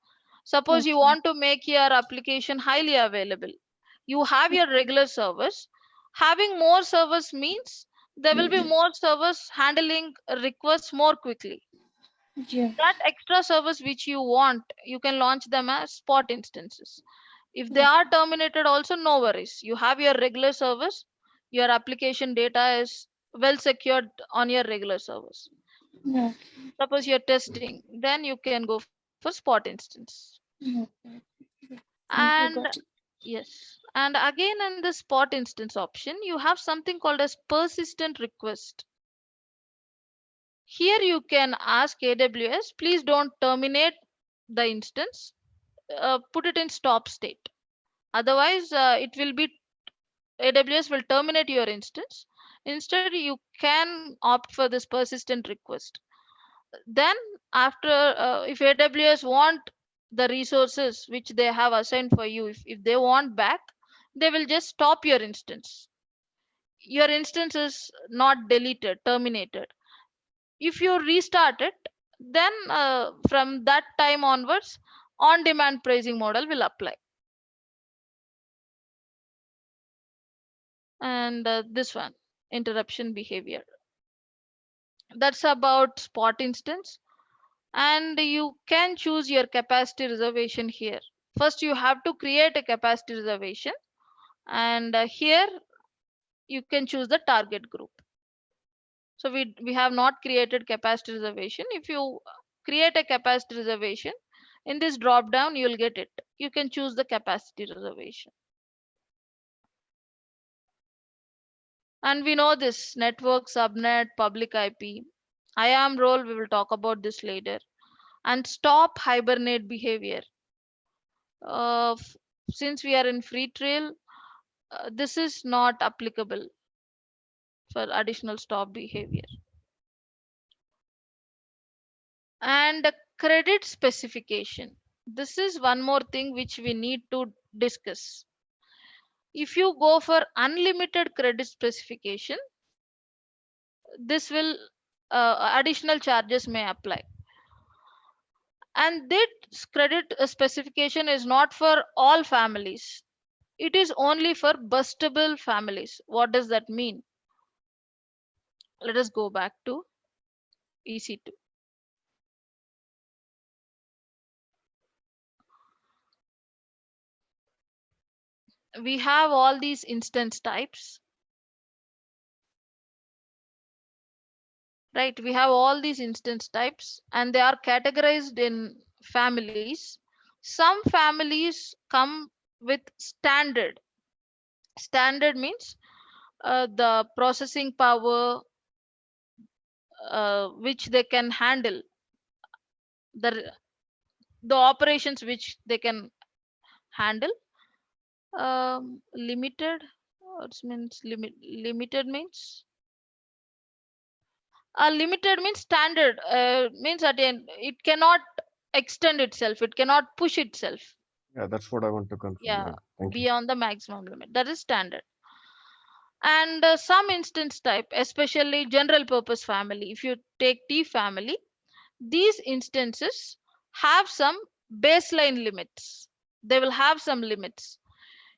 Suppose you Okay. want to make your application highly available, you have your regular servers. Having more servers means there will be more servers handling requests more quickly. Yeah. That extra service which you want, you can launch them as spot instances. If they are terminated also, no worries, you have your regular service, your application data is well secured on your regular service. Yeah. Suppose you're testing, then you can go for spot instance. Okay. Thank you. And Got it. yes, and again in the spot instance option, you have something called as persistent request. Here you can ask AWS, please don't terminate the instance, put it in stop state. Otherwise, it will be AWS will terminate your instance. Instead, you can opt for this persistent request. Then, after if AWS want the resources which they have assigned for you, if they want back, they will just stop your instance. Your instance is not deleted, terminated. If you restart it, then from that time onwards, on demand pricing model will apply. And this one, interruption behavior, that's about spot instance. And you can choose your capacity reservation here. First, you have to create a capacity reservation, and here you can choose the target group. So we have not created capacity reservation. If you create a capacity reservation, in this drop down you will get it. You can choose the capacity reservation. And we know this network, subnet, public IP. IAM role, we will talk about this later. And stop hibernate behavior. Since we are in free trail, this is not applicable for additional stop behavior. And credit specification. This is one more thing which we need to discuss. If you go for unlimited credit specification, this will additional charges may apply. And this credit specification is not for all families. It is only for bustable families. What does that mean? Let us go back to EC2. We have all these instance types, right? We have all these instance types and they are categorized in families. Some families come with standard. Standard means the processing power which they can handle, the the operations which they can handle. Limited, what means limited means limited means standard, means at the end it cannot extend itself, it cannot push itself, Yeah, that's what I want to confirm. yeah, Yeah, thank you. beyond the maximum limit. That is standard. And some instance type, especially general purpose family, if you take T family, these instances have some baseline limits. They will have some limits.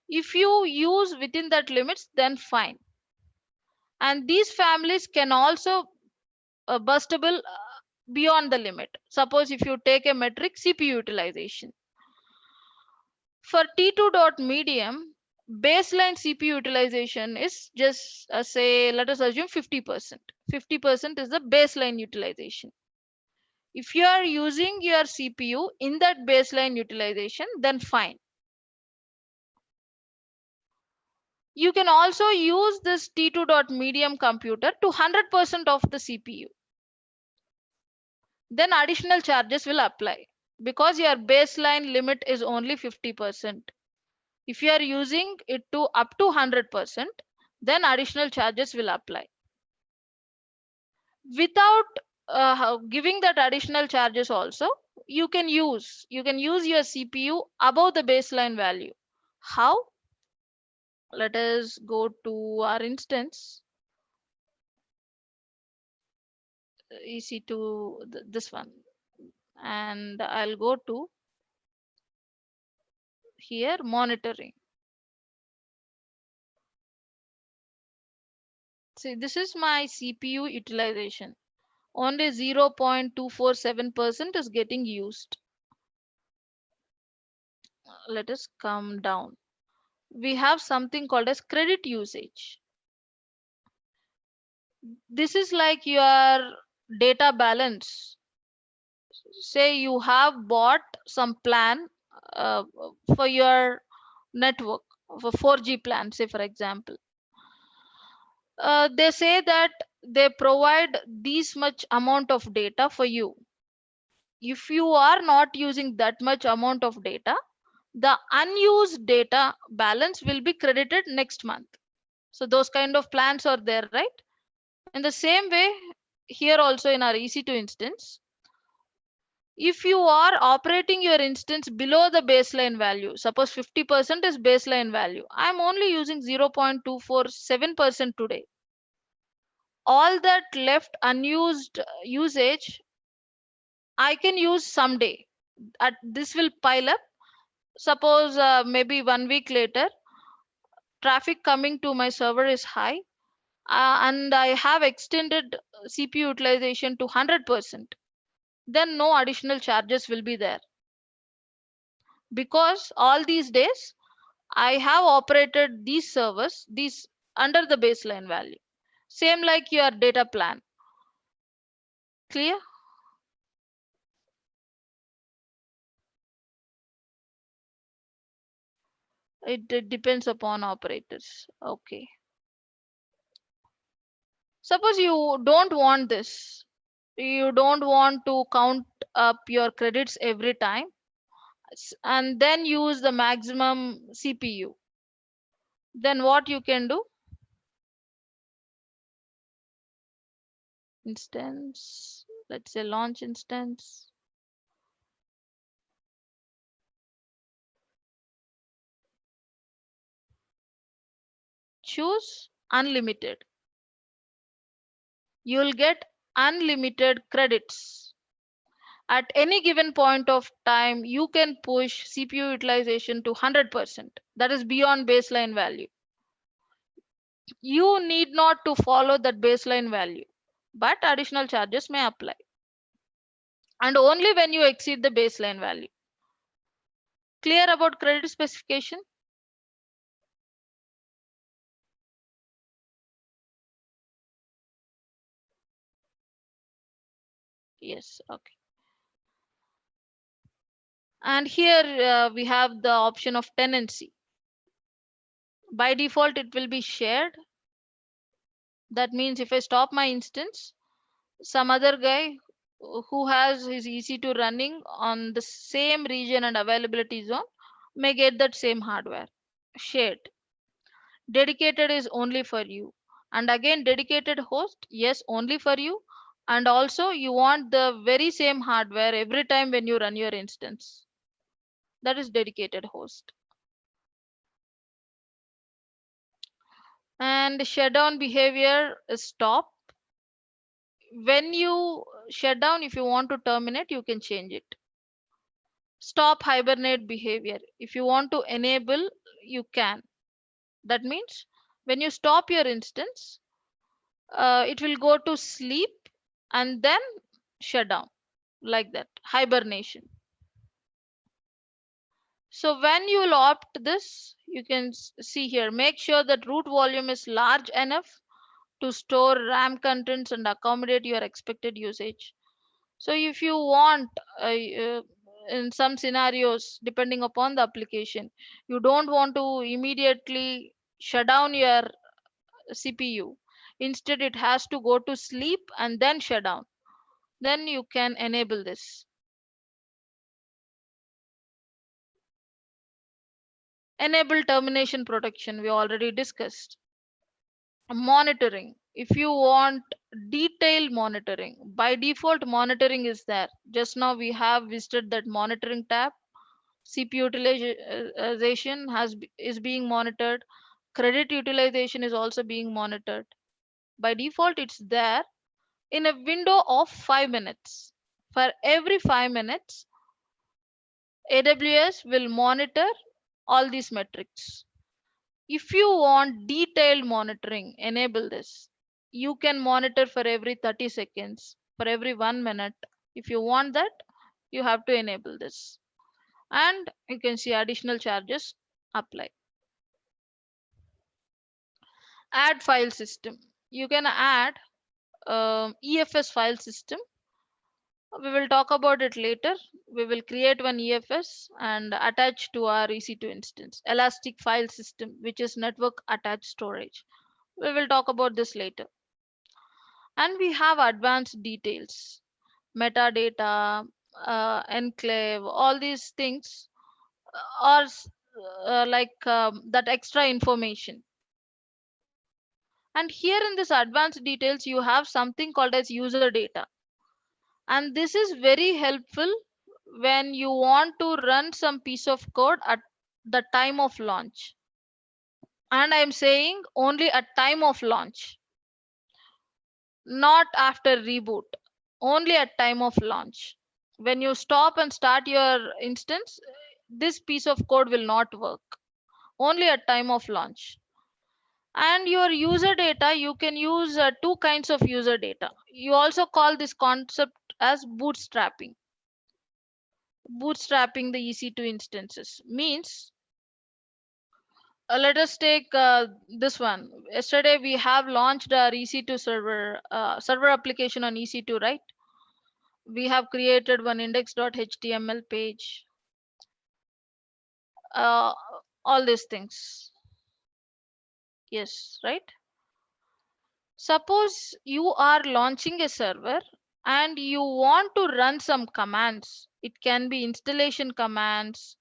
If you use within that limits, then fine. And these families can also bustable beyond the limit. Suppose if you take a metric CPU utilization. For T2 dot medium, baseline CPU utilization is just say, let us assume 50%. 50% is the baseline utilization. If you are using your CPU in that baseline utilization, then fine. You can also use this T2 dot medium computer to 100% of the CPU. Then additional charges will apply because your baseline limit is only 50%. If you are using it to up to 100%, then additional charges will apply. Without giving that additional charges also, you can use your CPU above the baseline value. How? Let us go to our instance EC2, this one, and I'll go to here monitoring. See, this is my CPU utilization. Only 0.247% is getting used. Let us come down. We have something called as credit usage. This is like your data balance. Say you have bought some plan uh, for your network, for 4G plan, say for example. They say that they provide this much amount of data for you. If you are not using that much amount of data, the unused data balance will be credited next month. So those kind of plans are there, right? In the same way, here also in our EC2 instance, if you are operating your instance below the baseline value, suppose 50% is baseline value, I'm only using 0.247% today. All that left unused usage, I can use someday. This will pile up. Suppose maybe 1 week later, traffic coming to my server is high, and I have extended CPU utilization to 100%. Then no additional charges will be there. because all these days I have operated these servers, these under the baseline value. Same like your data plan. Clear? It depends upon operators. Okay. Suppose you don't want this. You don't want to count up your credits every time and then use the maximum CPU. Then what you can do? Instance, let's say launch instance. Choose unlimited. You'll get unlimited credits. At any given point of time, you can push CPU utilization to 100%. That is beyond baseline value. You need not to follow that baseline value, but additional charges may apply. And only when you exceed the baseline value. Clear about credit specification? Yes, okay. And here we have the option of tenancy. By default, it will be shared. That means if I stop my instance, some other guy who has his EC2 running on the same region and availability zone may get that same hardware. Shared. Dedicated is only for you. And again, dedicated host, yes, only for you. And also, you want the very same hardware every time when you run your instance. That is dedicated host. And shutdown behavior is stop. When you shut down, if you want to terminate, you can change it. Stop hibernate behavior. If you want to enable, you can. That means when you stop your instance, it will go to sleep and then shut down, like that, hibernation. So when you will opt this, you can see here, make sure that root volume is large enough to store RAM contents and accommodate your expected usage. So if you want, in some scenarios, depending upon the application, you don't want to immediately shut down your CPU. Instead, it has to go to sleep and then shut down. Then you can enable this. Enable termination protection, we already discussed. Monitoring. If you want detailed monitoring, by default, monitoring is there. Just now we have visited that monitoring tab. CPU utilization is being monitored. Credit utilization is also being monitored. By default, it's there in a window of 5 minutes. For every 5 minutes, AWS will monitor all these metrics. If you want detailed monitoring, enable this. You can monitor for every 30 seconds, for every 1 minute. If you want that, you have to enable this. And you can see additional charges apply. Add file system. You can add EFS file system. We will talk about it later. We will create one EFS and attach to our EC2 instance. Elastic file system, which is network attached storage. We will talk about this later. And we have advanced details, metadata, enclave, all these things are like that extra information. And here in this advanced details, you have something called as user data. And this is very helpful when you want to run some piece of code at the time of launch. And I'm saying only at time of launch, not after reboot, only at time of launch. When you stop and start your instance, this piece of code will not work, only at time of launch. And your user data, you can use two kinds of user data. You also call this concept as bootstrapping. bootstrapping the EC2 instances means, let us take this one. Yesterday we have launched our EC2 server application on EC2, right? We have created one index.html page, uh, all these things. Yes, right? Suppose you are launching a server and you want to run some commands. It can be installation commands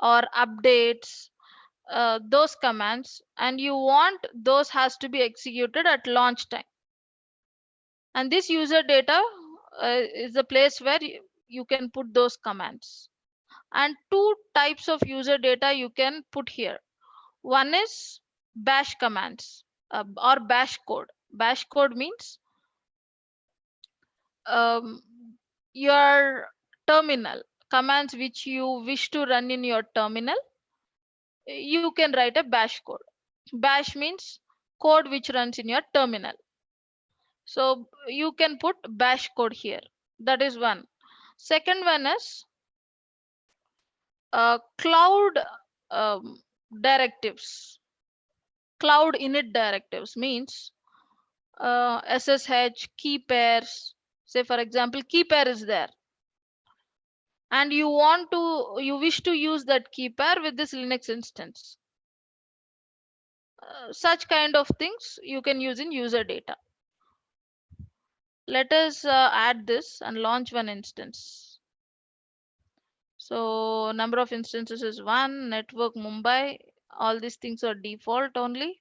or updates, those commands, and you want those has to be executed at launch time. And this user data is the place where you can put those commands. And two types of user data you can put here. One is bash commands, or bash code. Bash code means um, your terminal commands which you wish to run in your terminal. You can write a bash code. Bash means code which runs in your terminal. So you can put bash code here. That is one. Second one is cloud um, directives. Cloud init directives means SSH key pairs. Say for example, key pair is there, and you wish to use that key pair with this Linux instance. Such kind of things you can use in user data. Let us add this and launch one instance. So number of instances is 1, network Mumbai. All these things are default only.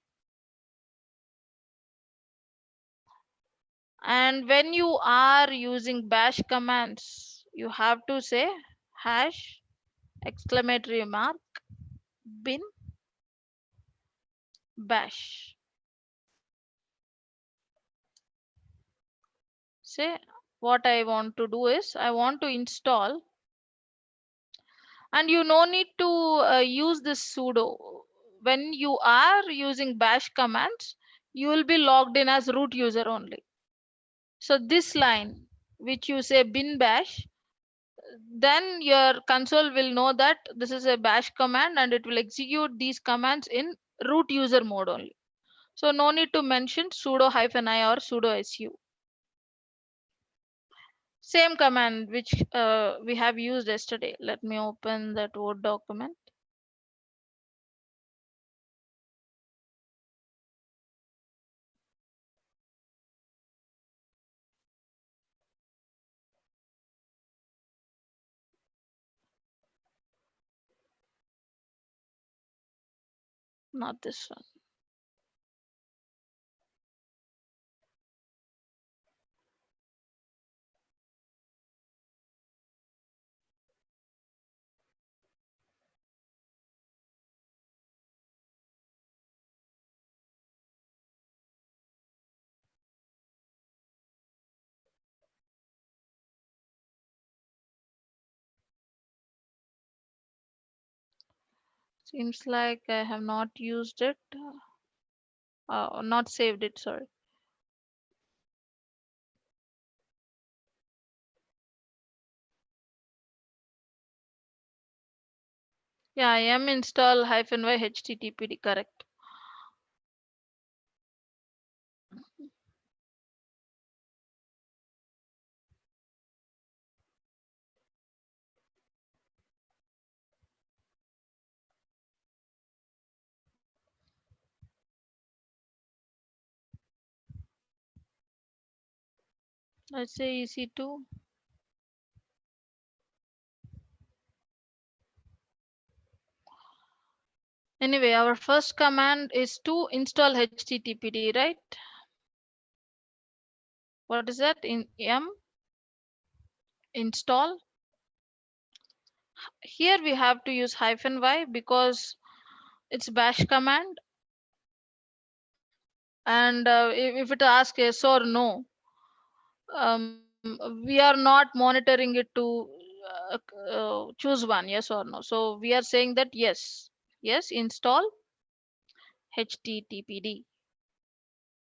And when you are using bash commands, you have to say hash exclamatory mark bin bash. Say what I want to do is I want to install, and you no need to use this sudo. When you are using bash commands, you will be logged in as root user only. So this line which you say bin bash, then your console will know that this is a bash command and it will execute these commands in root user mode only. So no need to mention sudo -i or sudo su. Same command which we have used yesterday. Let me open that Word document. Not this one. Seems like I have not used it, not saved it, sorry. Yeah, I am install -y httpd, correct. Let's say EC2. Anyway, our first command is to install httpd, right? What is that? In install. Here we have to use -y because it's bash command, and if it asks yes or no, we are not monitoring it to choose one, yes or no. So we are saying that yes, install httpd,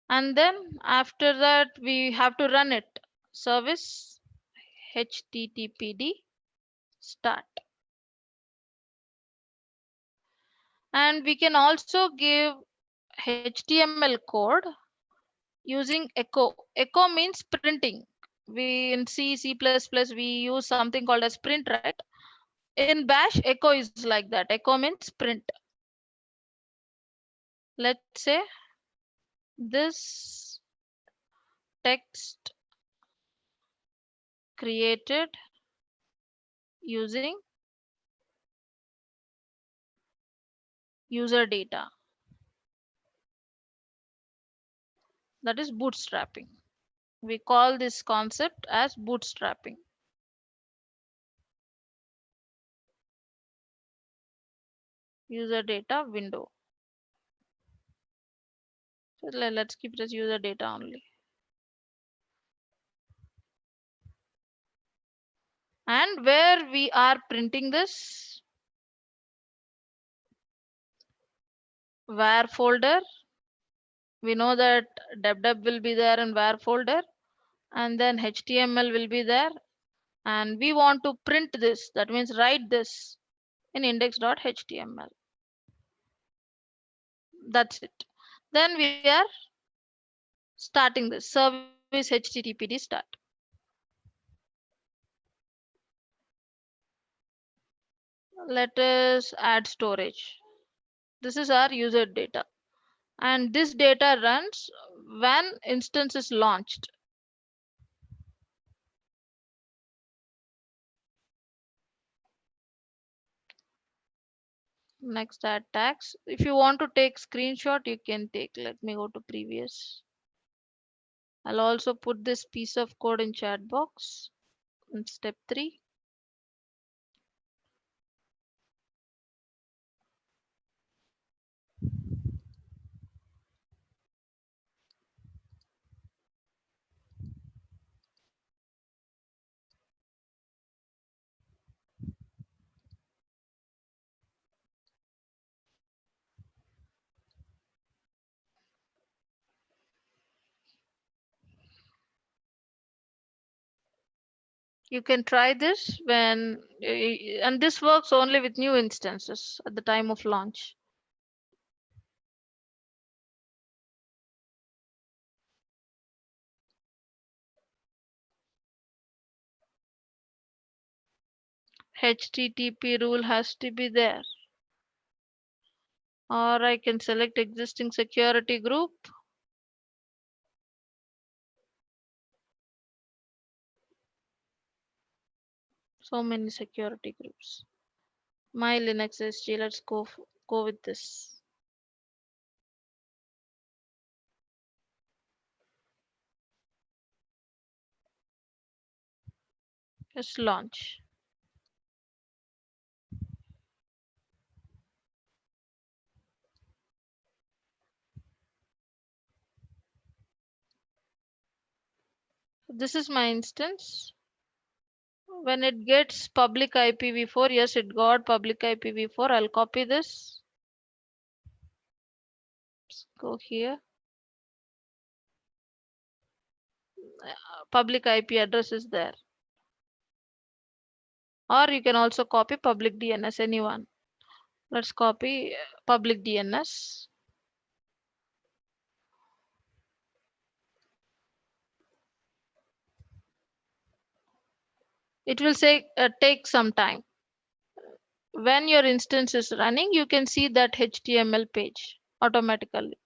and then after that we have to run it. Service httpd start. And we can also give HTML code using echo. Echo means printing. We in C, C++, we use something called as print, right? In Bash, echo is like that. Echo means print. Let's say this text created using user data. That is bootstrapping. We call this concept as bootstrapping. User data window. So let's keep this user data only. And where we are printing this, var folder. We know that deb will be there in var folder, and then HTML will be there. And we want to print this, that means write this in index.html. That's it. Then we are starting this service HTTPD start. Let us add storage. This is our user data. And this data runs when instance is launched. Next, add tags. If you want to take screenshot, you can take. Let me go to previous. I'll also put this piece of code in chat box in step 3. You can try this when, and this works only with new instances at the time of launch. HTTP rule has to be there. Or I can select existing security group. So many security groups. My Linux SG, let's go with this. Just launch. This is my instance. When it gets public IPv4, yes, it got public IPv4. I'll copy this. Let's go here. Public IP address is there. Or you can also copy public DNS, anyone. Let's copy public DNS. It will say take some time. When your instance is running, you can see that HTML page automatically.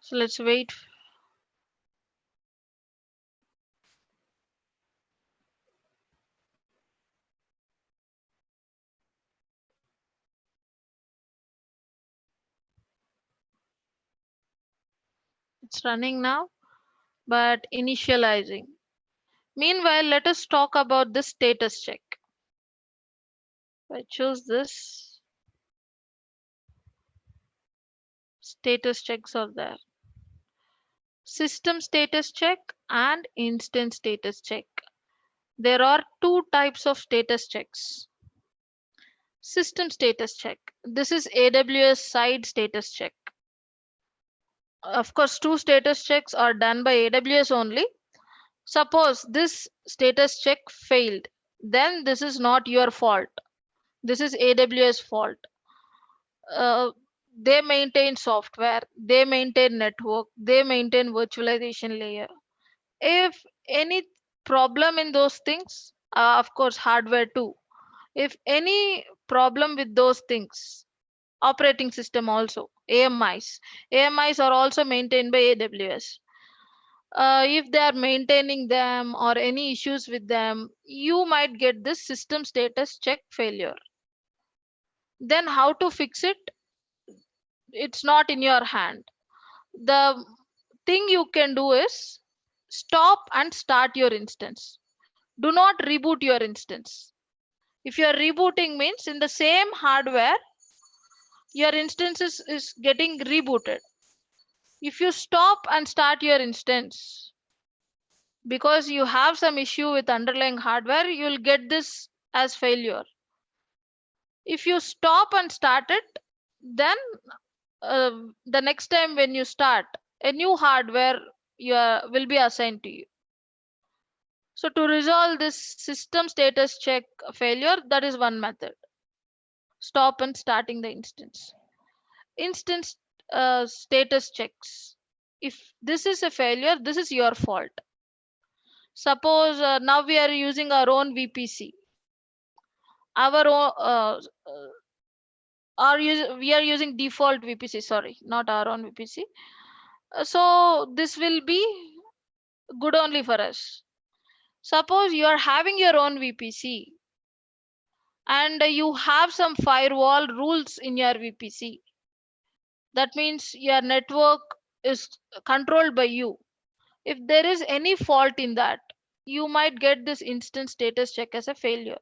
So let's wait. It's running now, but initializing. Meanwhile, let us talk about the status check. I choose this. Status checks are there. System status check and instance status check. There are two types of status checks. System status check. This is AWS side status check. Of course, two status checks are done by AWS only. Suppose this status check failed, then this is not your fault. This is AWS fault. Uh, they maintain software, they maintain network, they maintain virtualization layer. If any problem in those things, of course, hardware too. If any problem with those things, operating system also, AMIs are also maintained by AWS. If they are maintaining them or any issues with them, you might get this system status check failure. Then how to fix it? It's not in your hand. The thing you can do is stop and start your instance. Do not reboot your instance. If you are rebooting means in the same hardware, your instance is getting rebooted. If you stop and start your instance because you have some issue with underlying hardware, you'll get this as failure. If you stop and start it, then the next time when you start, a new hardware will be assigned to you. So to resolve this system status check failure, that is one method. Stop and starting the instance. Instance status checks. If this is a failure, this is your fault. Suppose now we are using our own VPC. Our own, we are using default VPC. Sorry, not our own VPC. So this will be good only for us. Suppose you are having your own VPC and you have some firewall rules in your VPC. That means your network is controlled by you. If there is any fault in that, you might get this instance status check as a failure.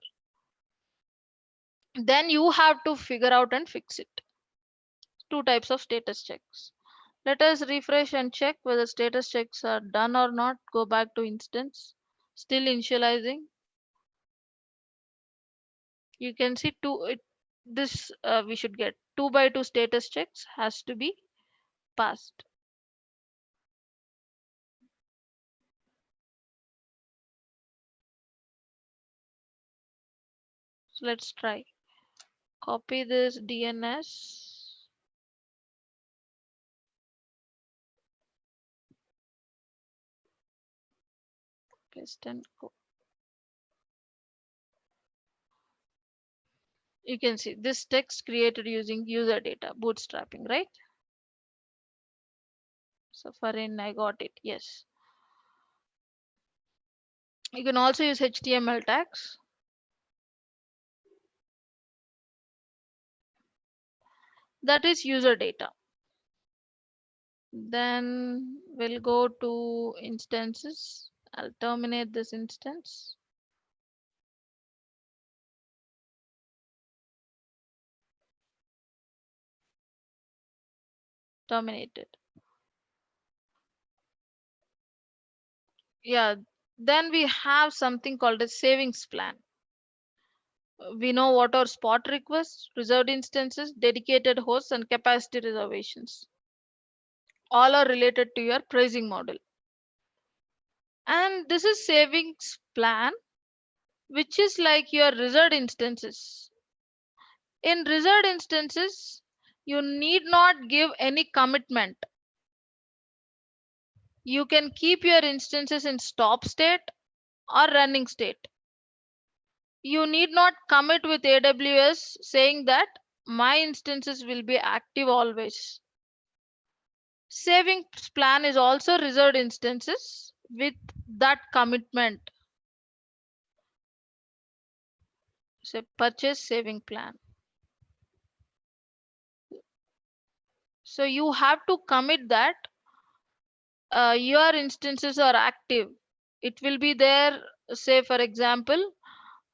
Then you have to figure out and fix it. Two types of status checks. Let us refresh and check whether status checks are done or not. Go back to instance. Still initializing. You can see this we should get 2 by 2 status checks has to be passed. So let's try. Copy this DNS. Paste and go. You can see this text created using user data bootstrapping, right? So for in I got it. Yes. You can also use HTML tags. That is user data. Then we'll go to instances. I'll terminate this instance. Terminated. Yeah, then we have something called a savings plan. We know what are spot requests, reserved instances, dedicated hosts, and capacity reservations. All are related to your pricing model. And this is savings plan, which is like your reserved instances. In reserved instances, you need not give any commitment. You can keep your instances in stop state or running state. You need not commit with AWS saying that my instances will be active always. Savings plan is also reserved instances with that commitment. Say purchase saving plan. So you have to commit that your instances are active. It will be there, say for example,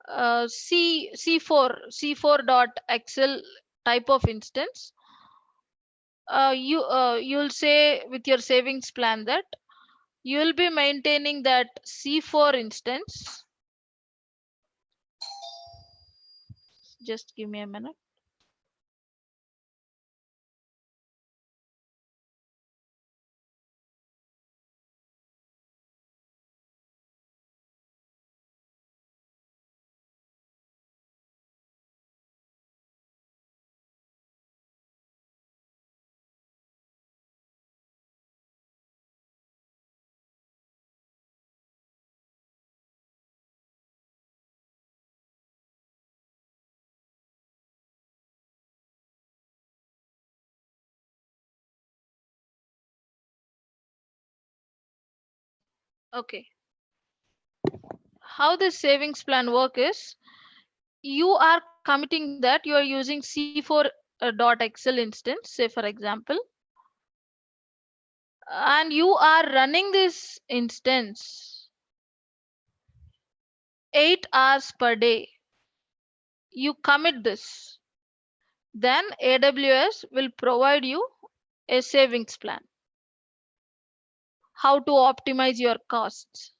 c4 type of instance. You'll say with your savings plan that you will be maintaining that C4 instance. Just give me a minute. Okay. How this savings plan work is, you are committing that you are using C4 dot Excel instance, say for example, and you are running this instance 8 hours per day. You commit this, then AWS will provide you a savings plan, how to optimize your costs.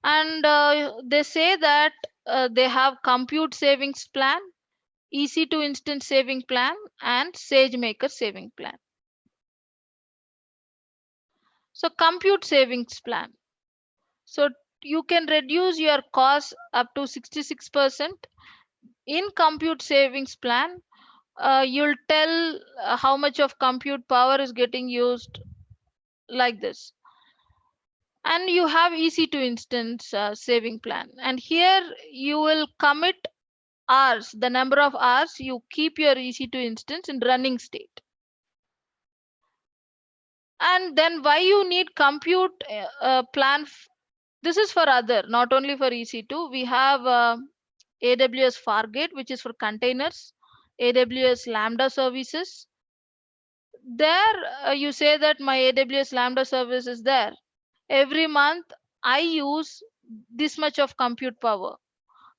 And they say that they have compute savings plan, EC2 instance saving plan, and SageMaker saving plan. So compute savings plan. So you can reduce your cost up to 66%. In compute savings plan, you'll tell how much of compute power is getting used, like this. And you have EC2 instance saving plan. And here you will commit hours, the number of hours you keep your EC2 instance in running state. And then why you need compute plan? This is for other, not only for EC2. We have AWS Fargate, which is for containers, AWS Lambda services. There you say that my AWS Lambda service is there. Every month I use this much of compute power.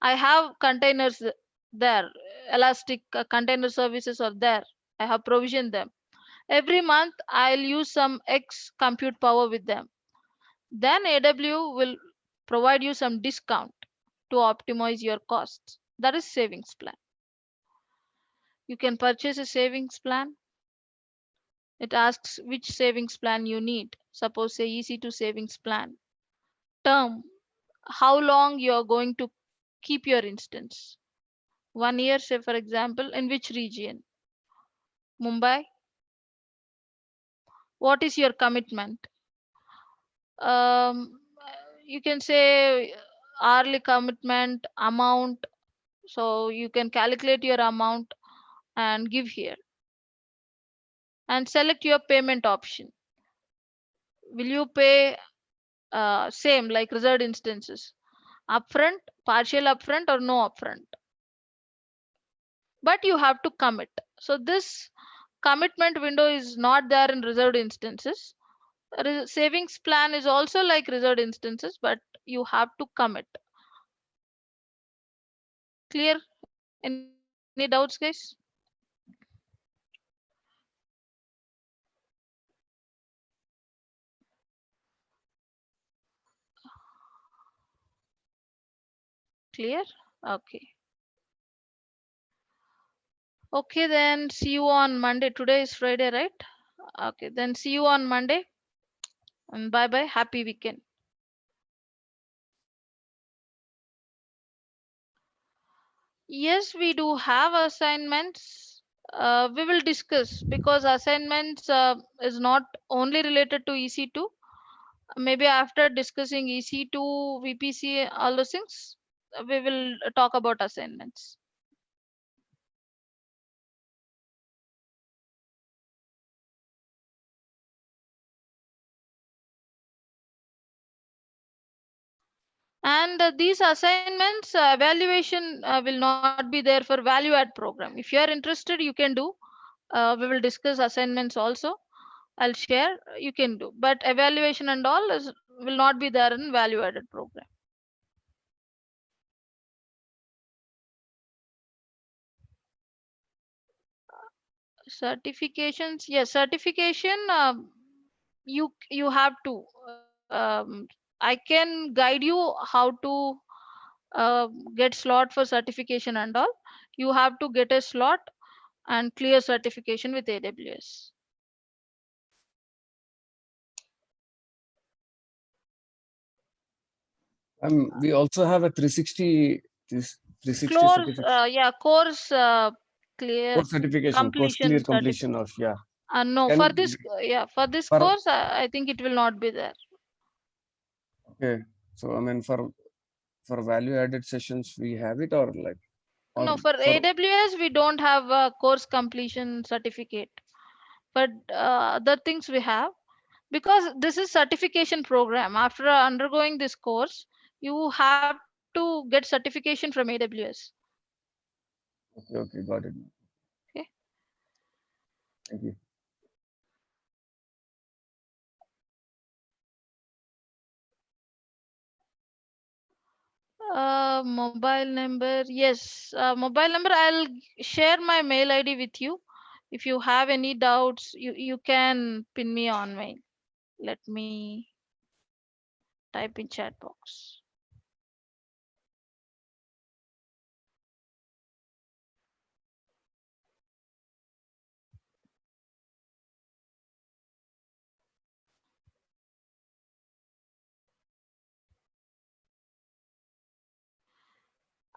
I have containers there, Elastic container services are there. I have provisioned them. Every month I'll use some X compute power with them. Then AW will provide you some discount to optimize your costs. That is savings plan. You can purchase a savings plan. It asks which savings plan you need. Suppose say EC2 savings plan. Term, how long you are going to keep your instance. 1 year, say for example, in which region? Mumbai. What is your commitment? Um, you can say hourly commitment, amount. So you can calculate your amount and give here. And select your payment option. Will you pay same like reserved instances? Upfront, partial upfront, or no upfront? But you have to commit. So this commitment window is not there in reserved instances. Savings plan is also like reserved instances, but you have to commit. Clear? Any doubts, guys? Clear? Okay. Okay, then see you on Monday. Today is Friday, right? Okay, then see you on Monday. And bye bye. Happy weekend. Yes, we do have assignments. We will discuss because assignments is not only related to EC2. Maybe after discussing EC2, VPC, all those things, we will talk about assignments. And these assignments, evaluation will not be there for value add program. If you are interested, you can do. We will discuss assignments also. I'll share, you can do. But evaluation and all will not be there in value added program. Certifications, yes, certification, you have to. I can guide you how to get slot for certification and all. You have to get a slot and clear certification with AWS. We also have a 360 this 360 Course, certificate yeah, course clear course certification, course completion clear certificate. completion of yeah. No, Can for this, yeah, for this for course, I think it will not be there. okay. So I mean for value added sessions we have it or like or No, for for AWS, we don't have a course completion certificate. But other things we have, because this is certification program. After undergoing this course, you have to get certification from AWS. Okay, okay, got it. Okay. Thank you. Mobile number. Yes, mobile number. I'll share my mail ID with you. If you have any doubts, you can pin me on mail. Let me type in chat box.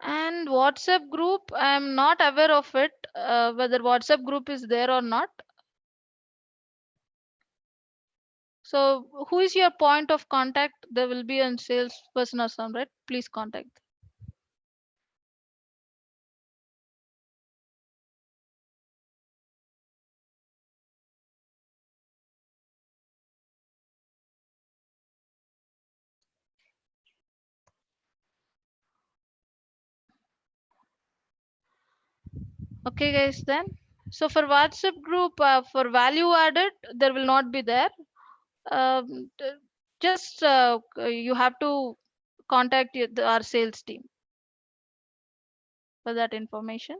And WhatsApp group, I'm not aware of it, whether WhatsApp group is there or not. So who is your point of contact? There will be a salesperson or some, right? Please contact. Okay, guys, then. So for WhatsApp group, for value added, there will not be there. Just you have to contact our sales team for that information.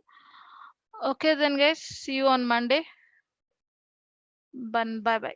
Okay, then, guys, see you on Monday. Bye bye.